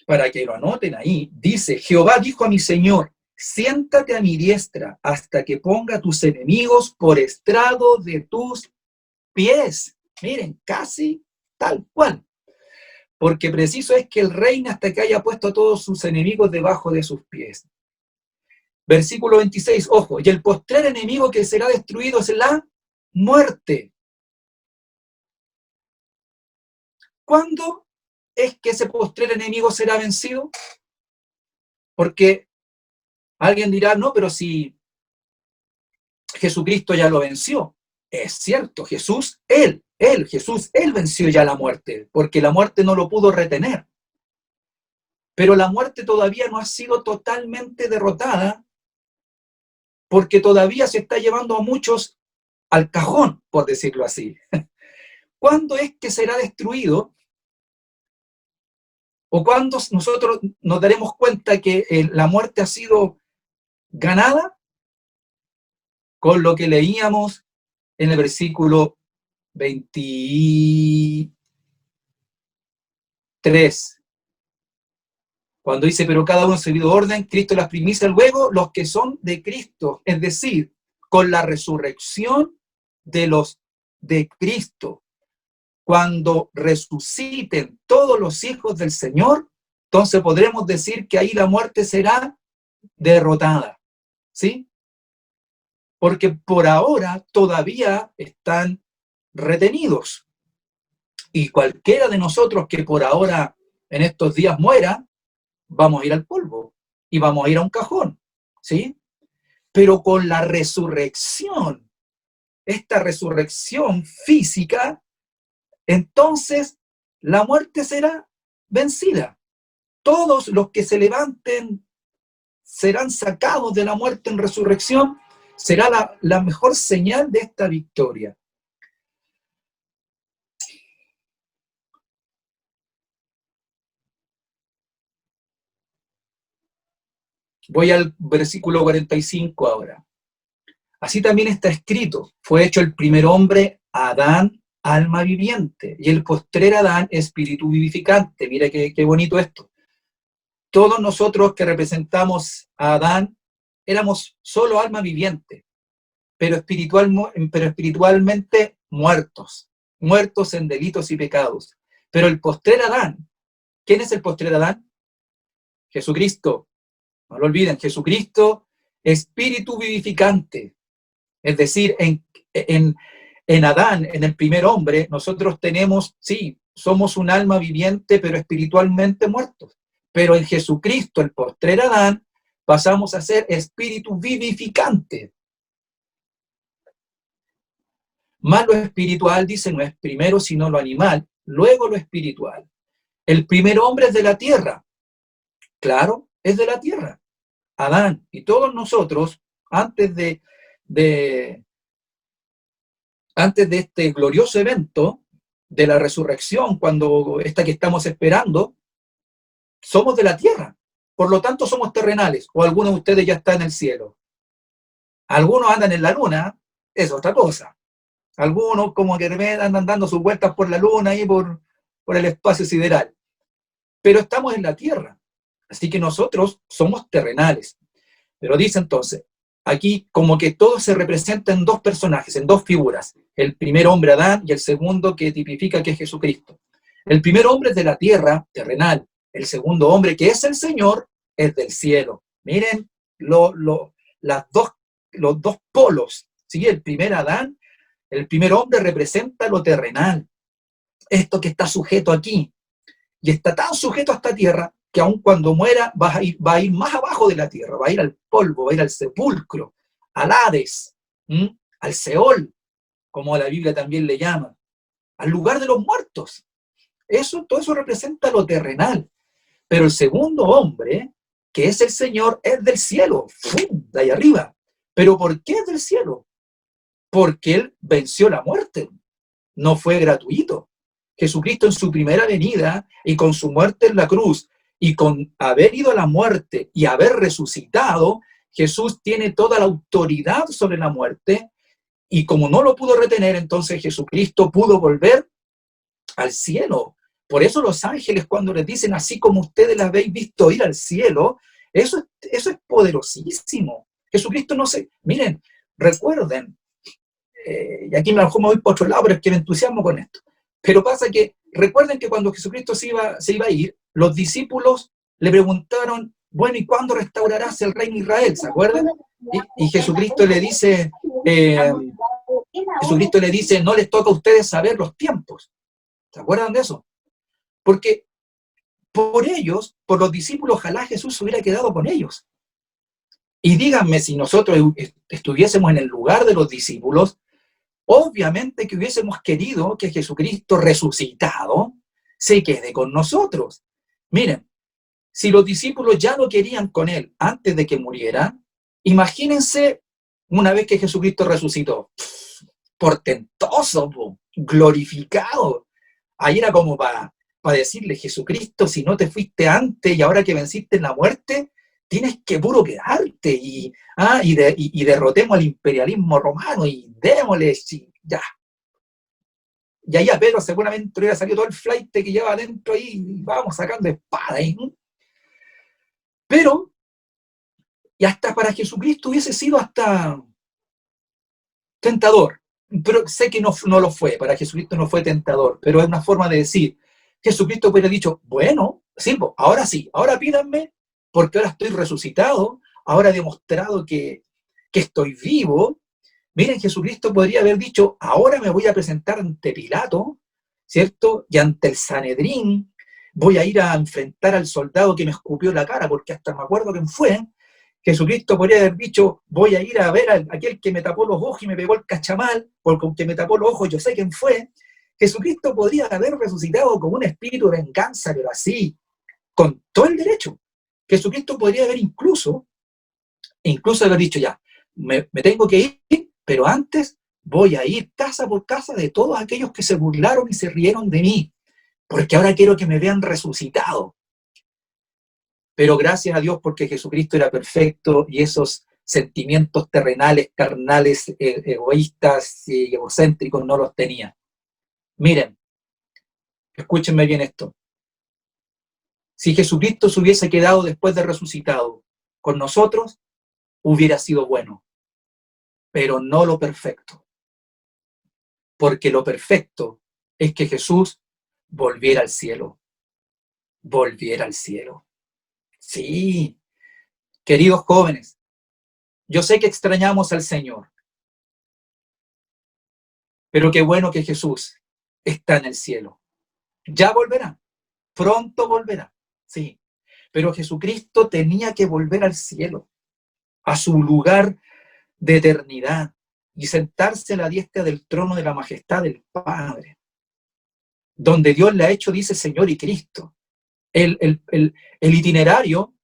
para que lo anoten ahí, dice, Jehová dijo a mi Señor, siéntate a mi diestra hasta que ponga a tus enemigos por estrado de tus pies. Miren, casi tal cual. Porque preciso es que Él reine hasta que haya puesto a todos sus enemigos debajo de sus pies. Versículo 26, ojo, y el postrer enemigo que será destruido es la muerte. ¿Cuándo es que ese postrer enemigo será vencido? Porque alguien dirá, no, pero si Jesucristo ya lo venció. Es cierto, Jesús venció ya la muerte, porque la muerte no lo pudo retener. Pero la muerte todavía no ha sido totalmente derrotada, porque todavía se está llevando a muchos al cajón, por decirlo así. ¿Cuándo es que será destruido? ¿O cuándo nosotros nos daremos cuenta que la muerte ha sido ganada? Con lo que leíamos en el versículo 23. Cuando dice, pero cada uno seguido orden, Cristo las primicias, luego los que son de Cristo, es decir, con la resurrección de los de Cristo. Cuando resuciten todos los hijos del Señor, entonces podremos decir que ahí la muerte será derrotada, ¿sí? Porque por ahora todavía están retenidos. Y cualquiera de nosotros que por ahora en estos días muera, vamos a ir al polvo y vamos a ir a un cajón, ¿sí? Pero con la resurrección, esta resurrección física, entonces la muerte será vencida. Todos los que se levanten serán sacados de la muerte en resurrección. Será la mejor señal de esta victoria. Voy al versículo 45 ahora. Así también está escrito, fue hecho el primer hombre, Adán, alma viviente, y el postrer Adán, espíritu vivificante. Mira qué bonito esto. Todos nosotros que representamos a Adán, éramos solo alma viviente, pero espiritualmente muertos en delitos y pecados. Pero el postrer Adán, ¿quién es el postrer Adán? Jesucristo. No lo olviden, Jesucristo, espíritu vivificante. Es decir, en Adán, en el primer hombre, nosotros tenemos, sí, somos un alma viviente, pero espiritualmente muertos. Pero en Jesucristo, el postrer Adán, pasamos a ser espíritu vivificante. Más lo espiritual, dice, no es primero sino lo animal, luego lo espiritual. El primer hombre es de la tierra. Claro, es de la tierra. Adán y todos nosotros, antes de este glorioso evento de la resurrección, cuando esta que estamos esperando, somos de la tierra. Por lo tanto, somos terrenales. O algunos de ustedes ya están en el cielo. Algunos andan en la luna, es otra cosa. Algunos como que andan dando sus vueltas por la luna y por el espacio sideral. Pero estamos en la tierra. Así que nosotros somos terrenales. Pero dice entonces, aquí como que todo se representa en dos personajes, en dos figuras. El primer hombre, Adán, y el segundo que tipifica que es Jesucristo. El primer hombre es de la tierra, terrenal. El segundo hombre, que es el Señor, es del cielo. Miren los dos polos. ¿Sí? El primer Adán, el primer hombre representa lo terrenal. Esto que está sujeto aquí. Y está tan sujeto a esta tierra que aun cuando muera va a ir más abajo de la tierra, va a ir al polvo, va a ir al sepulcro, al Hades, al Seol, como la Biblia también le llama, al lugar de los muertos. Todo eso representa lo terrenal. Pero el segundo hombre, que es el Señor, es del cielo, ¡fum!, de ahí arriba. ¿Pero por qué es del cielo? Porque Él venció la muerte. No fue gratuito. Jesucristo en su primera venida y con su muerte en la cruz y con haber ido a la muerte y haber resucitado, Jesús tiene toda la autoridad sobre la muerte y como no lo pudo retener, entonces Jesucristo pudo volver al cielo. Por eso los ángeles cuando les dicen así como ustedes la habéis visto ir al cielo, eso es poderosísimo. Jesucristo no se... Miren, recuerden, y aquí me voy por otro lado, pero es que me entusiasmo con esto. Pero pasa que, recuerden que cuando Jesucristo se iba a ir, los discípulos le preguntaron, bueno, ¿y cuándo restaurarás el reino de Israel? ¿Se acuerdan? Y Jesucristo le dice, no les toca a ustedes saber los tiempos. ¿Se acuerdan de eso? Porque por ellos, por los discípulos, ojalá Jesús se hubiera quedado con ellos. Y díganme, si nosotros estuviésemos en el lugar de los discípulos, obviamente que hubiésemos querido que Jesucristo resucitado se quede con nosotros. Miren, si los discípulos ya lo querían con Él antes de que muriera, imagínense una vez que Jesucristo resucitó. Portentoso, glorificado. Ahí era como para decirle, Jesucristo, si no te fuiste antes y ahora que venciste en la muerte, tienes que puro quedarte y derrotemos al imperialismo romano y démosle, ya. Y ahí a Pedro seguramente hubiera salido todo el flight que lleva adentro ahí y vamos sacando espada ahí. Pero, y hasta para Jesucristo hubiese sido hasta tentador. Pero sé que no lo fue, para Jesucristo no fue tentador, pero es una forma de decir, Jesucristo hubiera dicho, bueno, sí, ahora pídanme, porque ahora estoy resucitado, ahora he demostrado que estoy vivo. Miren, Jesucristo podría haber dicho, ahora me voy a presentar ante Pilato, ¿cierto? Y ante el Sanedrín, voy a ir a enfrentar al soldado que me escupió la cara, porque hasta me acuerdo quién fue. Jesucristo podría haber dicho, voy a ir a ver a aquel que me tapó los ojos y me pegó el cachamal, porque aunque me tapó los ojos yo sé quién fue. Jesucristo podría haber resucitado con un espíritu de venganza, pero así, con todo el derecho. Jesucristo podría haber incluso haber dicho ya, me tengo que ir, pero antes voy a ir casa por casa de todos aquellos que se burlaron y se rieron de mí, porque ahora quiero que me vean resucitado. Pero gracias a Dios porque Jesucristo era perfecto y esos sentimientos terrenales, carnales, egoístas y egocéntricos no los tenía. Miren, escúchenme bien esto. Si Jesucristo se hubiese quedado después de resucitado con nosotros, hubiera sido bueno, pero no lo perfecto. Porque lo perfecto es que Jesús volviera al cielo. Volviera al cielo. Sí, queridos jóvenes, yo sé que extrañamos al Señor. Pero qué bueno que Jesús está en el cielo. Ya volverá, pronto volverá, sí. Pero Jesucristo tenía que volver al cielo, a su lugar de eternidad, y sentarse a la diestra del trono de la majestad del Padre, donde Dios le ha hecho, dice, Señor y Cristo. El itinerario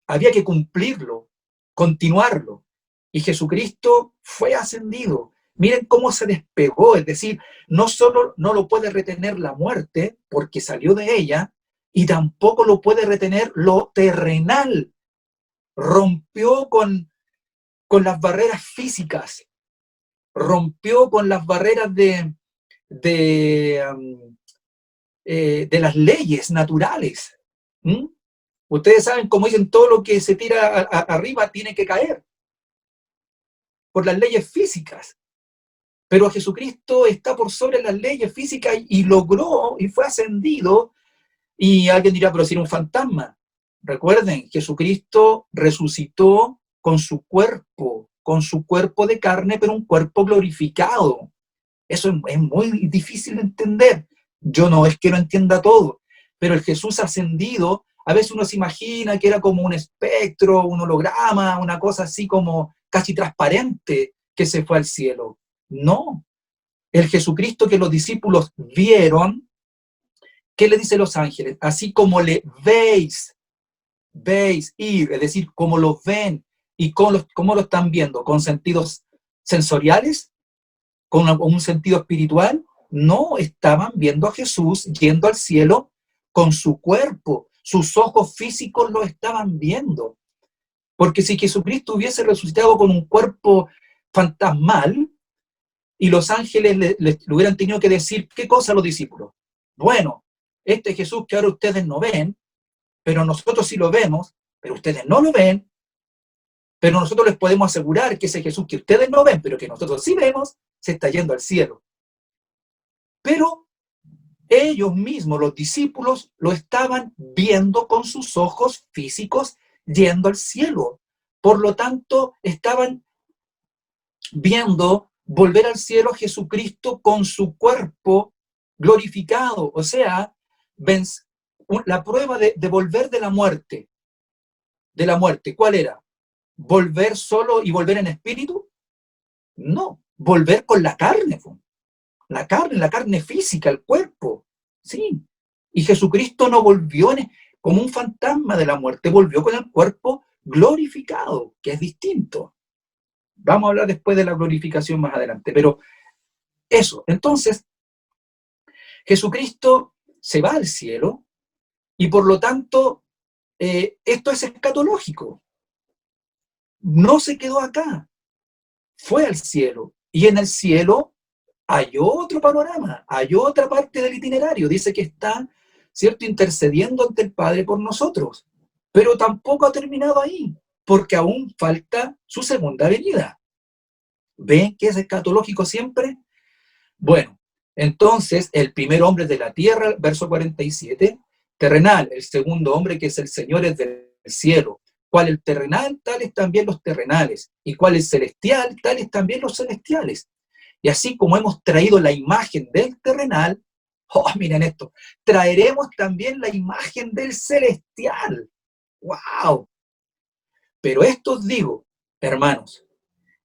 había que cumplirlo, continuarlo, y Jesucristo fue ascendido. Miren cómo se despegó, es decir, no solo no lo puede retener la muerte, porque salió de ella, y tampoco lo puede retener lo terrenal. Rompió con las barreras físicas, rompió con las barreras de las leyes naturales. ¿Mm? Ustedes saben, como dicen, todo lo que se tira arriba tiene que caer por las leyes físicas. Pero Jesucristo está por sobre las leyes físicas y logró y fue ascendido. Y alguien dirá, pero si era un fantasma. Recuerden, Jesucristo resucitó con su cuerpo de carne, pero un cuerpo glorificado. Eso es muy difícil de entender. Yo no es que no entienda todo, pero el Jesús ascendido, a veces uno se imagina que era como un espectro, un holograma, una cosa así como casi transparente que se fue al cielo. No. El Jesucristo que los discípulos vieron, ¿qué le dicen los ángeles? Así como le veis ir, es decir, como lo ven y cómo lo están viendo, con sentidos sensoriales, con un sentido espiritual. No, estaban viendo a Jesús yendo al cielo con su cuerpo, sus ojos físicos lo estaban viendo. Porque si Jesucristo hubiese resucitado con un cuerpo fantasmal, y los ángeles le hubieran tenido que decir, ¿qué cosa a los discípulos? Bueno, este Jesús que ahora ustedes no ven, pero nosotros sí lo vemos, pero ustedes no lo ven, pero nosotros les podemos asegurar que ese Jesús que ustedes no ven, pero que nosotros sí vemos, se está yendo al cielo. Pero ellos mismos, los discípulos, lo estaban viendo con sus ojos físicos yendo al cielo. Por lo tanto, estaban viendo volver al cielo a Jesucristo con su cuerpo glorificado. O sea, la prueba de volver de la muerte, ¿cuál era? ¿Volver solo y volver en espíritu? No, volver con la carne, la carne física, el cuerpo, sí. Y Jesucristo no volvió como un fantasma de la muerte, volvió con el cuerpo glorificado, que es distinto. Vamos a hablar después de la glorificación más adelante, pero eso. Entonces, Jesucristo se va al cielo y por lo tanto, esto es escatológico. No se quedó acá, fue al cielo. Y en el cielo hay otro panorama, hay otra parte del itinerario. Dice que está, ¿cierto?, intercediendo ante el Padre por nosotros. Pero tampoco ha terminado ahí, porque aún falta su segunda venida. ¿Ven que es escatológico siempre? Bueno, entonces el primer hombre de la tierra, verso 47, terrenal, el segundo hombre que es el Señor es del cielo. ¿Cuál el terrenal? Tales también los terrenales. ¿Y cuál el celestial? Tales también los celestiales. Y así como hemos traído la imagen del terrenal, oh, miren esto, traeremos también la imagen del celestial. ¡Wow! Pero esto os digo, hermanos,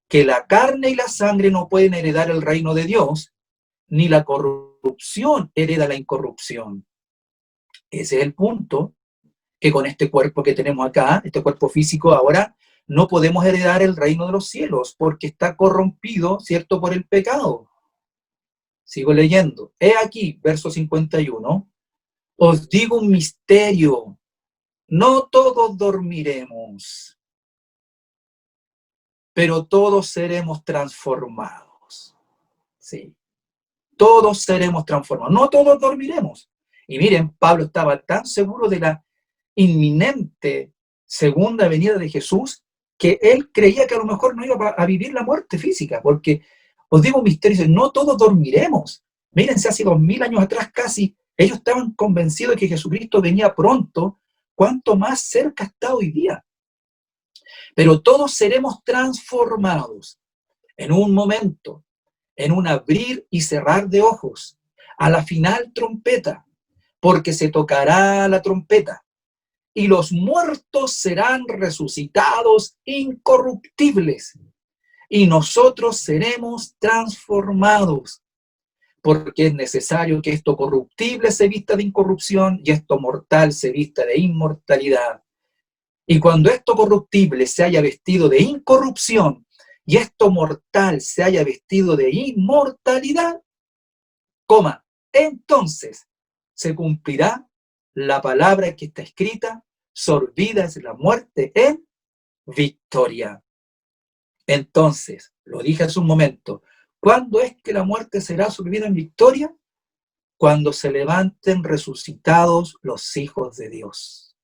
que la carne y la sangre no pueden heredar el reino de Dios, ni la corrupción hereda la incorrupción. Ese es el punto, que con este cuerpo que tenemos acá, este cuerpo físico ahora, no podemos heredar el reino de los cielos, porque está corrompido, ¿cierto?, por el pecado. Sigo leyendo. He aquí, verso 51, os digo un misterio, no todos dormiremos, pero todos seremos transformados. Sí, todos seremos transformados, no todos dormiremos. Y miren, Pablo estaba tan seguro de la inminente segunda venida de Jesús, que él creía que a lo mejor no iba a vivir la muerte física, porque, os digo un misterio, no todos dormiremos. Mírense, hace 2000 años atrás casi, ellos estaban convencidos de que Jesucristo venía pronto, cuanto más cerca está hoy día. Pero todos seremos transformados en un momento, en un abrir y cerrar de ojos, a la final trompeta, porque se tocará la trompeta, y los muertos serán resucitados incorruptibles, y nosotros seremos transformados, porque es necesario que esto corruptible se vista de incorrupción y esto mortal se vista de inmortalidad. Y cuando esto corruptible se haya vestido de incorrupción y esto mortal se haya vestido de inmortalidad, entonces se cumplirá la palabra que está escrita: sorbida es la muerte en victoria. Entonces, lo dije hace un momento, ¿cuándo es que la muerte será sorbida en victoria? Cuando se levanten resucitados los hijos de Dios,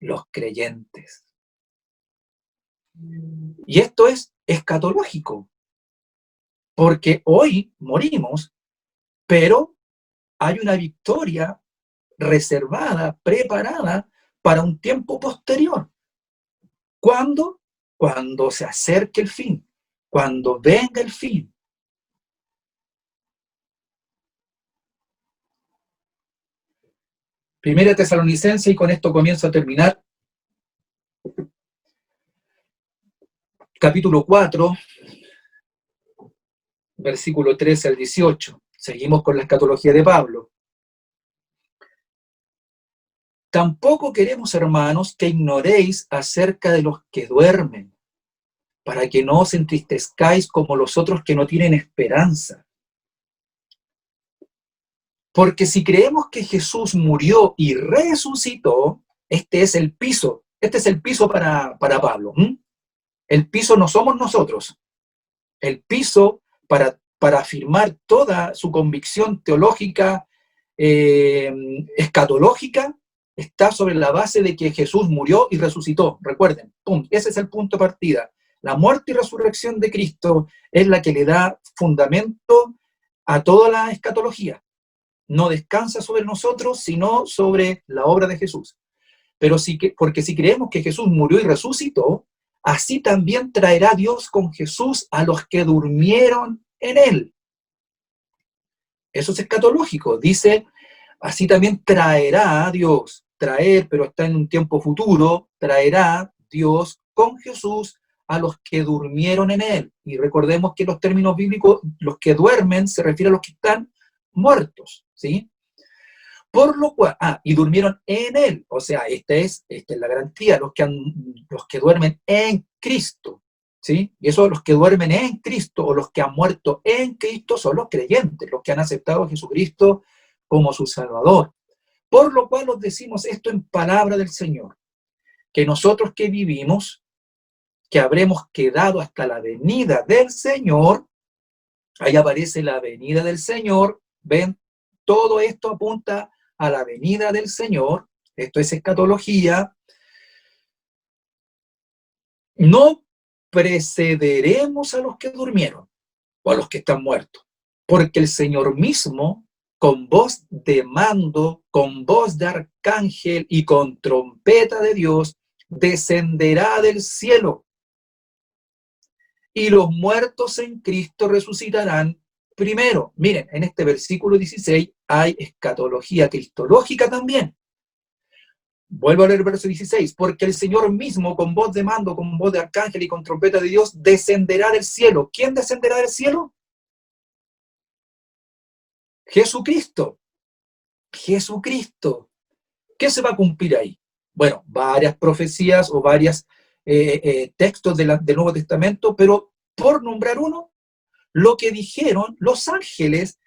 los creyentes. Y esto es escatológico, porque hoy morimos, pero hay una victoria reservada, preparada para un tiempo posterior. ¿Cuándo? Cuando se acerque el fin, cuando venga el fin. Primera Tesalonicenses, y con esto comienzo a terminar. Capítulo 4, versículo 13 al 18. Seguimos con la escatología de Pablo. Tampoco queremos, hermanos, que ignoréis acerca de los que duermen, para que no os entristezcáis como los otros que no tienen esperanza. Porque si creemos que Jesús murió y resucitó, este es el piso para Pablo. El piso no somos nosotros. El piso para afirmar toda su convicción teológica, escatológica, está sobre la base de que Jesús murió y resucitó. Recuerden, ese es el punto de partida. La muerte y resurrección de Cristo es la que le da fundamento a toda la escatología. No descansa sobre nosotros, sino sobre la obra de Jesús. Pero porque si creemos que Jesús murió y resucitó, así también traerá Dios con Jesús a los que durmieron en él. Eso es escatológico. Dice, así también traerá Dios, traer, pero está en un tiempo futuro, traerá Dios con Jesús a los que durmieron en él. Y recordemos que los términos bíblicos, los que duermen, se refiere a los que están muertos, ¿sí? Por lo cual, y durmieron en él, o sea, esta es la garantía, los que duermen en Cristo, ¿sí? Y eso, los que duermen en Cristo o los que han muerto en Cristo son los creyentes, los que han aceptado a Jesucristo como su Salvador. Por lo cual os decimos esto en palabra del Señor, que nosotros que vivimos, que habremos quedado hasta la venida del Señor, ahí aparece la venida del Señor, ven, todo esto apunta a la venida del Señor, esto es escatología, no precederemos a los que durmieron o a los que están muertos, porque el Señor mismo, con voz de mando, con voz de arcángel y con trompeta de Dios, descenderá del cielo, y los muertos en Cristo resucitarán primero. Miren, en este versículo 16 hay escatología cristológica también. Vuelvo a leer el verso 16. Porque el Señor mismo, con voz de mando, con voz de arcángel y con trompeta de Dios, descenderá del cielo. ¿Quién descenderá del cielo? Jesucristo. Jesucristo. ¿Qué se va a cumplir ahí? Bueno, varias profecías o varios textos del Nuevo Testamento, pero por nombrar uno, lo que dijeron los ángeles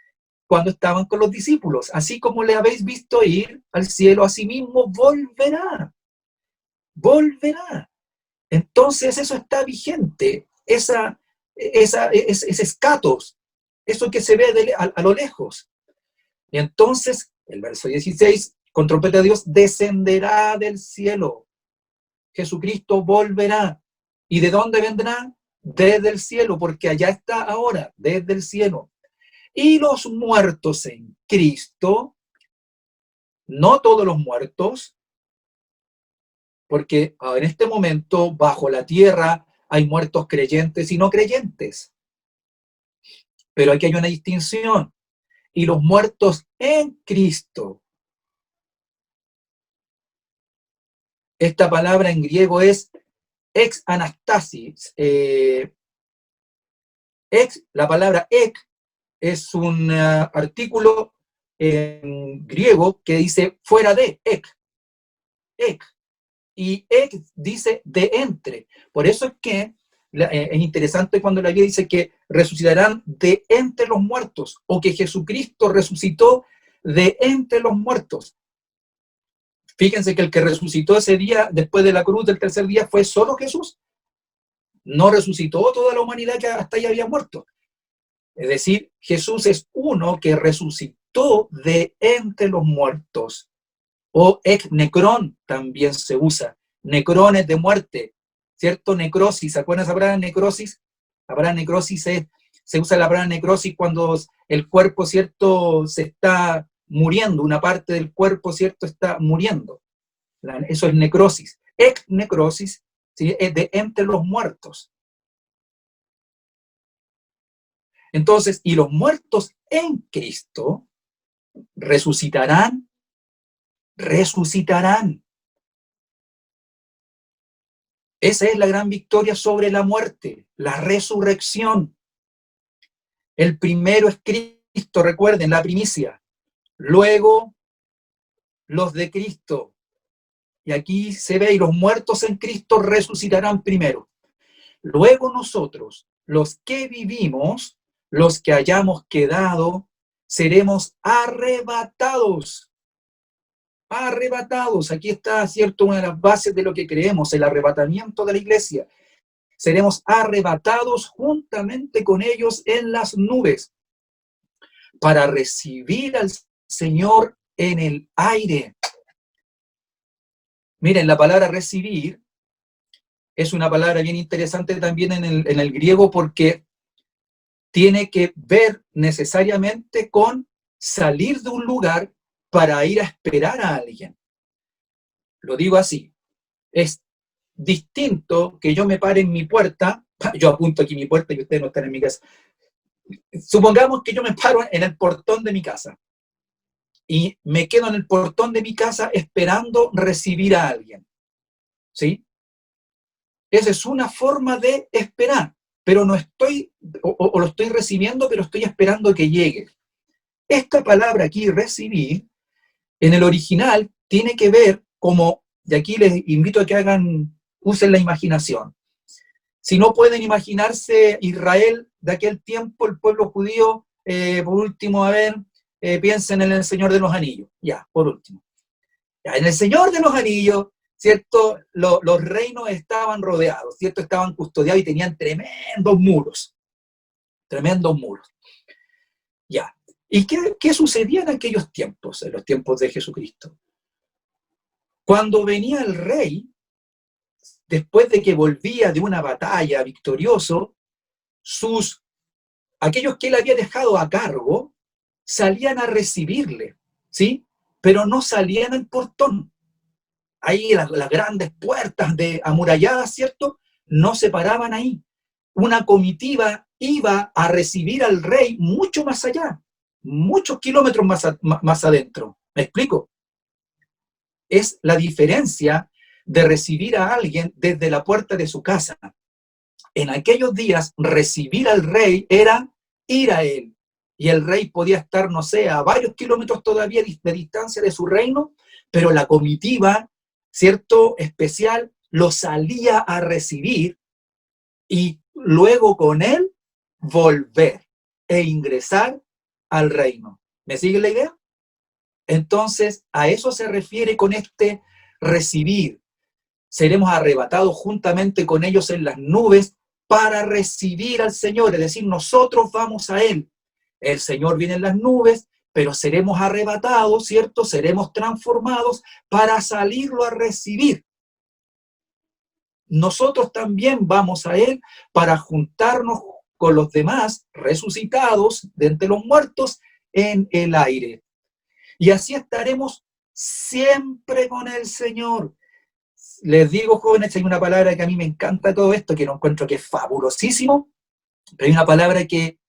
cuando estaban con los discípulos. Así como le habéis visto ir al cielo, así mismo volverá. Volverá. Entonces eso está vigente, ese escatos, eso que se ve a lo lejos. Y entonces, el verso 16, con trompeta de Dios, descenderá del cielo. Jesucristo volverá. ¿Y de dónde vendrá? Desde el cielo, porque allá está ahora, desde el cielo. Y los muertos en Cristo, no todos los muertos, porque en este momento, bajo la tierra, hay muertos creyentes y no creyentes. Pero aquí hay una distinción. Y los muertos en Cristo. Esta palabra en griego es ex anastasis. La palabra ek es un artículo en griego que dice fuera de, ek. Y ek dice de entre. Por eso es que es interesante cuando la Biblia dice que resucitarán de entre los muertos, o que Jesucristo resucitó de entre los muertos. Fíjense que el que resucitó ese día, después de la cruz del tercer día, fue solo Jesús. No resucitó toda la humanidad que hasta ahí había muerto. Es decir, Jesús es uno que resucitó de entre los muertos. O ex necrón también se usa. Necrón es de muerte, ¿cierto? Necrosis, ¿se acuerdan de esa palabra necrosis? La palabra necrosis se usa la palabra necrosis cuando el cuerpo, ¿cierto?, se está muriendo, una parte del cuerpo, ¿cierto?, está muriendo. Eso es necrosis. Ex necrosis, ¿sí?, es de entre los muertos. Entonces, y los muertos en Cristo resucitarán. Esa es la gran victoria sobre la muerte, la resurrección. El primero es Cristo, recuerden, la primicia. Luego, los de Cristo. Y aquí se ve, y los muertos en Cristo resucitarán primero. Luego nosotros, los que vivimos, los que hayamos quedado, seremos arrebatados. Arrebatados. Aquí está, ¿cierto?, una de las bases de lo que creemos, el arrebatamiento de la iglesia. Seremos arrebatados juntamente con ellos en las nubes para recibir al Señor en el aire. Miren, la palabra recibir es una palabra bien interesante también en el griego, porque tiene que ver necesariamente con salir de un lugar para ir a esperar a alguien. Lo digo así. Es distinto que yo me pare en mi puerta, yo apunto aquí mi puerta y ustedes no están en mi casa. Supongamos que yo me paro en el portón de mi casa y me quedo en el portón de mi casa esperando recibir a alguien. ¿Sí? Esa es una forma de esperar, pero no estoy, o lo estoy recibiendo, pero estoy esperando que llegue. Esta palabra aquí, recibir, en el original tiene que ver como, y aquí les invito a que usen la imaginación. Si no pueden imaginarse Israel de aquel tiempo, el pueblo judío, por último, piensen en el Señor de los Anillos, ya, por último. Ya, en el Señor de los Anillos, ¿cierto? Los reinos estaban rodeados, ¿cierto? Estaban custodiados y tenían tremendos muros. Tremendos muros. Ya. ¿Y qué sucedía en aquellos tiempos, en los tiempos de Jesucristo? Cuando venía el rey, después de que volvía de una batalla victorioso, aquellos que él había dejado a cargo salían a recibirle, ¿sí? Pero no salían al portón. Ahí las grandes puertas amuralladas, ¿cierto?, no se paraban ahí. Una comitiva iba a recibir al rey mucho más allá, muchos kilómetros más adentro. ¿Me explico? Es la diferencia de recibir a alguien desde la puerta de su casa. En aquellos días, recibir al rey era ir a él. Y el rey podía estar, no sé, a varios kilómetros todavía de distancia de su reino, pero la comitiva, ¿cierto?, especial, lo salía a recibir y luego con él volver e ingresar al reino. ¿Me sigue la idea? Entonces, a eso se refiere con este recibir. Seremos arrebatados juntamente con ellos en las nubes para recibir al Señor, es decir, nosotros vamos a Él. El Señor viene en las nubes, pero seremos arrebatados, ¿cierto? Seremos transformados para salirlo a recibir. Nosotros también vamos a Él para juntarnos con los demás resucitados de entre los muertos en el aire. Y así estaremos siempre con el Señor. Les digo, jóvenes, hay una palabra que a mí me encanta todo esto, que lo encuentro que es fabulosísimo, pero hay una palabra que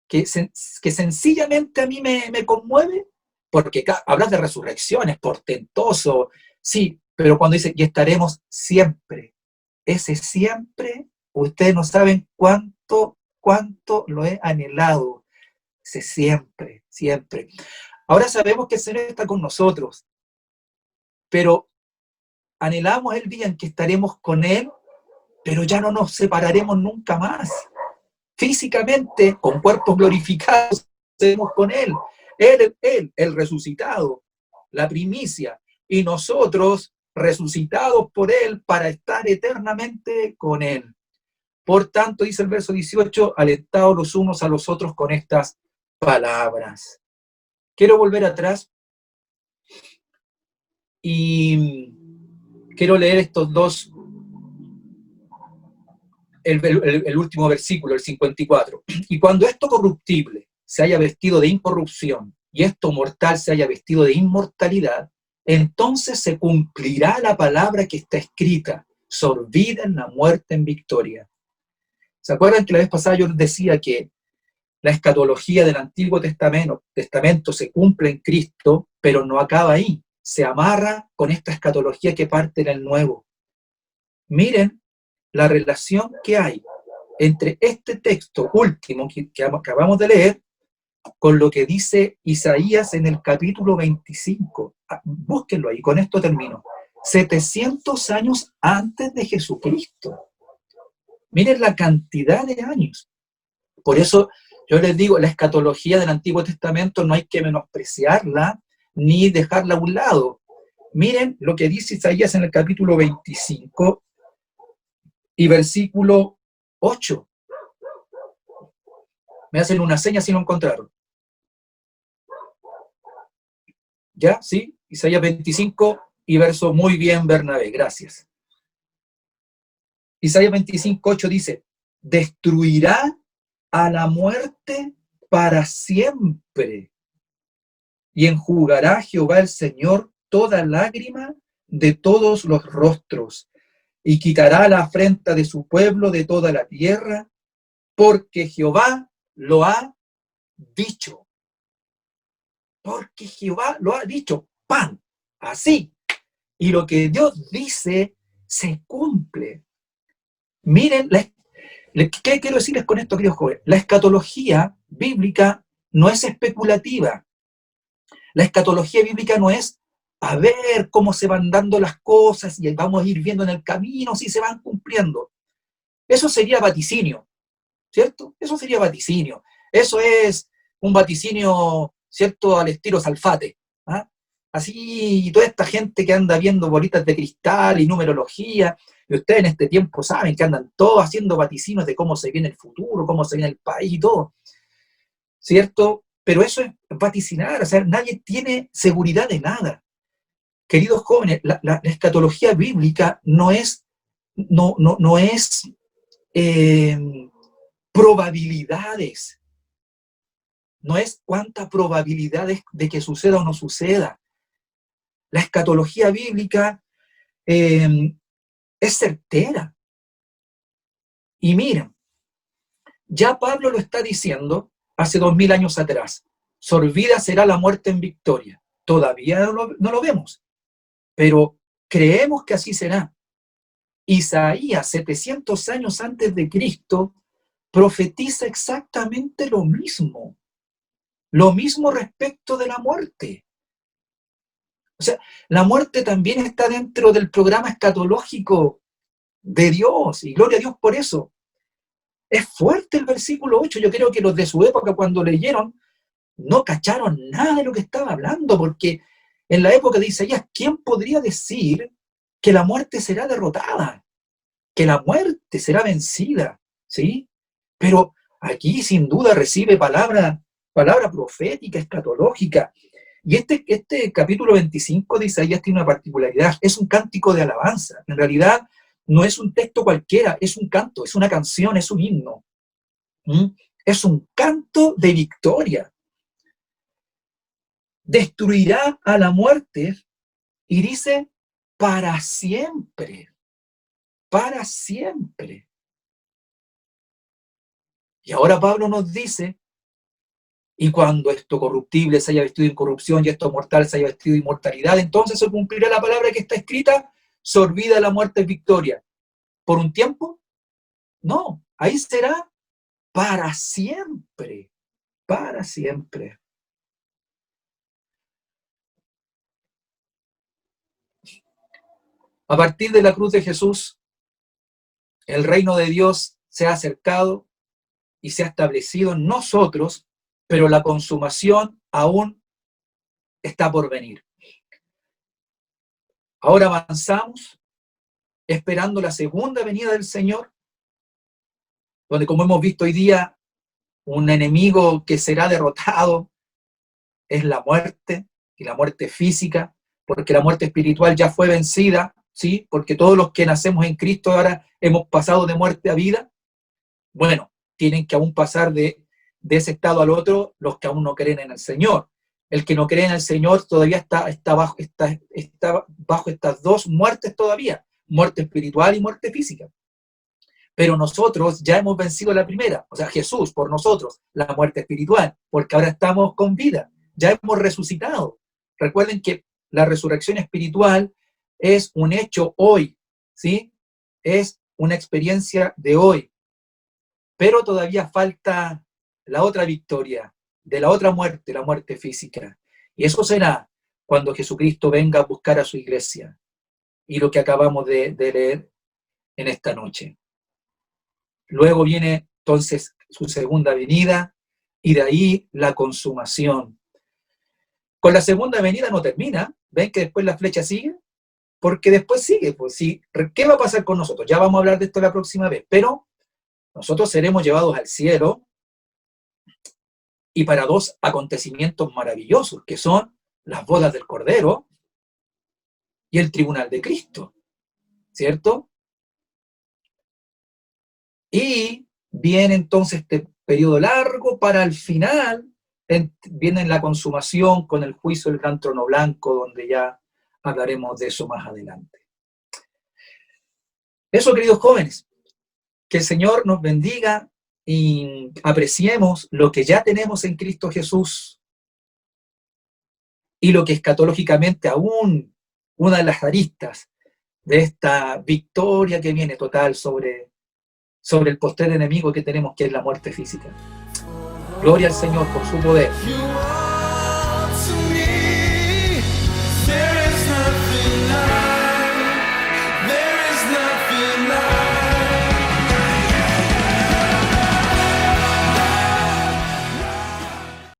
que sencillamente a mí me conmueve, porque hablas de resurrección, es portentoso, sí, pero cuando dice, y estaremos siempre, ese siempre, ustedes no saben cuánto lo he anhelado, ese siempre, siempre. Ahora sabemos que el Señor está con nosotros, pero anhelamos el día en que estaremos con Él, pero ya no nos separaremos nunca más. Físicamente, con cuerpos glorificados, estaremos con Él. Él, el resucitado, la primicia, y nosotros resucitados por Él para estar eternamente con Él. Por tanto, dice el verso 18, alentados los unos a los otros con estas palabras. Quiero volver atrás y quiero leer estos dos, el último versículo, el 54. Y cuando esto corruptible se haya vestido de incorrupción y esto mortal se haya vestido de inmortalidad, entonces se cumplirá la palabra que está escrita, sorbida en la muerte en victoria. ¿Se acuerdan que la vez pasada yo les decía que la escatología del Antiguo Testamento se cumple en Cristo, pero no acaba ahí? Se amarra con esta escatología que parte en el Nuevo. Miren la relación que hay entre este texto último que acabamos de leer con lo que dice Isaías en el capítulo 25. Búsquenlo ahí, con esto termino. 700 años antes de Jesucristo. Miren la cantidad de años. Por eso yo les digo, la escatología del Antiguo Testamento no hay que menospreciarla ni dejarla a un lado. Miren lo que dice Isaías en el capítulo 25 y versículo 8. Me hacen una seña si lo encontraron. ¿Ya? ¿Sí? Isaías 25 y verso muy bien, Bernabé, gracias. Isaías 25, 8 dice, destruirá a la muerte para siempre y enjugará Jehová el Señor toda lágrima de todos los rostros y quitará la afrenta de su pueblo de toda la tierra, porque Jehová lo ha dicho. Porque Jehová lo ha dicho. ¡Pam! Así. Y lo que Dios dice se cumple. Miren, ¿qué quiero decirles con esto, queridos jóvenes? La escatología bíblica no es especulativa. La escatología bíblica no es a ver cómo se van dando las cosas y vamos a ir viendo en el camino si se van cumpliendo. Eso sería vaticinio, ¿cierto? Eso sería vaticinio. Eso es un vaticinio, ¿cierto?, al estilo Salfate. ¿Ah? Así, toda esta gente que anda viendo bolitas de cristal y numerología, y ustedes en este tiempo saben que andan todos haciendo vaticinios de cómo se viene el futuro, cómo se viene el país y todo, ¿cierto? Pero eso es vaticinar, o sea, nadie tiene seguridad de nada. Queridos jóvenes, la escatología bíblica no es probabilidades, no es cuánta probabilidad es de que suceda o no suceda. La escatología bíblica es certera. Y miren, ya Pablo lo está diciendo hace 2000 años atrás. Sorbida será la muerte en victoria. Todavía no lo vemos, pero creemos que así será. Isaías, 700 años antes de Cristo, profetiza exactamente lo mismo respecto de la muerte. O sea, la muerte también está dentro del programa escatológico de Dios, y gloria a Dios por eso. Es fuerte el versículo 8, yo creo que los de su época cuando leyeron no cacharon nada de lo que estaba hablando, porque en la época de Isaías, ¿quién podría decir que la muerte será derrotada? Que la muerte será vencida, ¿sí? Pero aquí sin duda recibe palabra profética, escatológica. Y este capítulo 25 de Isaías tiene una particularidad, es un cántico de alabanza. En realidad no es un texto cualquiera, es un canto, es una canción, es un himno. Es un canto de victoria. Destruirá a la muerte y dice para siempre. Para siempre. Y ahora Pablo nos dice Y cuando esto corruptible se haya vestido de incorrupción y esto mortal se haya vestido de inmortalidad, entonces se cumplirá la palabra que está escrita: sorbida la muerte es victoria. ¿Por un tiempo? No, ahí será para siempre, para siempre. A partir de la cruz de Jesús, el reino de Dios se ha acercado y se ha establecido en nosotros, pero la consumación aún está por venir. Ahora avanzamos esperando la segunda venida del Señor, donde, como hemos visto hoy día, un enemigo que será derrotado es la muerte, y la muerte física, porque la muerte espiritual ya fue vencida, ¿sí? Porque todos los que nacemos en Cristo ahora hemos pasado de muerte a vida. Bueno, tienen que aún pasar de ese estado al otro los que aún no creen en el Señor. El que no cree en el Señor todavía está bajo estas dos muertes todavía, muerte espiritual y muerte física. Pero nosotros ya hemos vencido la primera, o sea, Jesús por nosotros, la muerte espiritual, porque ahora estamos con vida, ya hemos resucitado. Recuerden que la resurrección espiritual es un hecho hoy, ¿sí? Es una experiencia de hoy. Pero todavía falta la otra victoria, de la otra muerte, la muerte física. Y eso será cuando Jesucristo venga a buscar a su iglesia. Y lo que acabamos de leer en esta noche. Luego viene entonces su segunda venida y de ahí la consumación. Con la segunda venida no termina. ¿Ven que después la flecha sigue? Porque después sigue. Pues, ¿sí? ¿Qué va a pasar con nosotros? Ya vamos a hablar de esto la próxima vez. Pero nosotros seremos llevados al cielo y para dos acontecimientos maravillosos, que son las bodas del Cordero y el tribunal de Cristo, ¿cierto? Y viene entonces este periodo largo para el final, viene la consumación con el juicio del gran trono blanco, donde ya hablaremos de eso más adelante. Eso, queridos jóvenes, que el Señor nos bendiga y apreciemos lo que ya tenemos en Cristo Jesús y lo que escatológicamente aún una de las aristas de esta victoria que viene total sobre el postrer enemigo que tenemos, que es la muerte física. Gloria al Señor por su poder.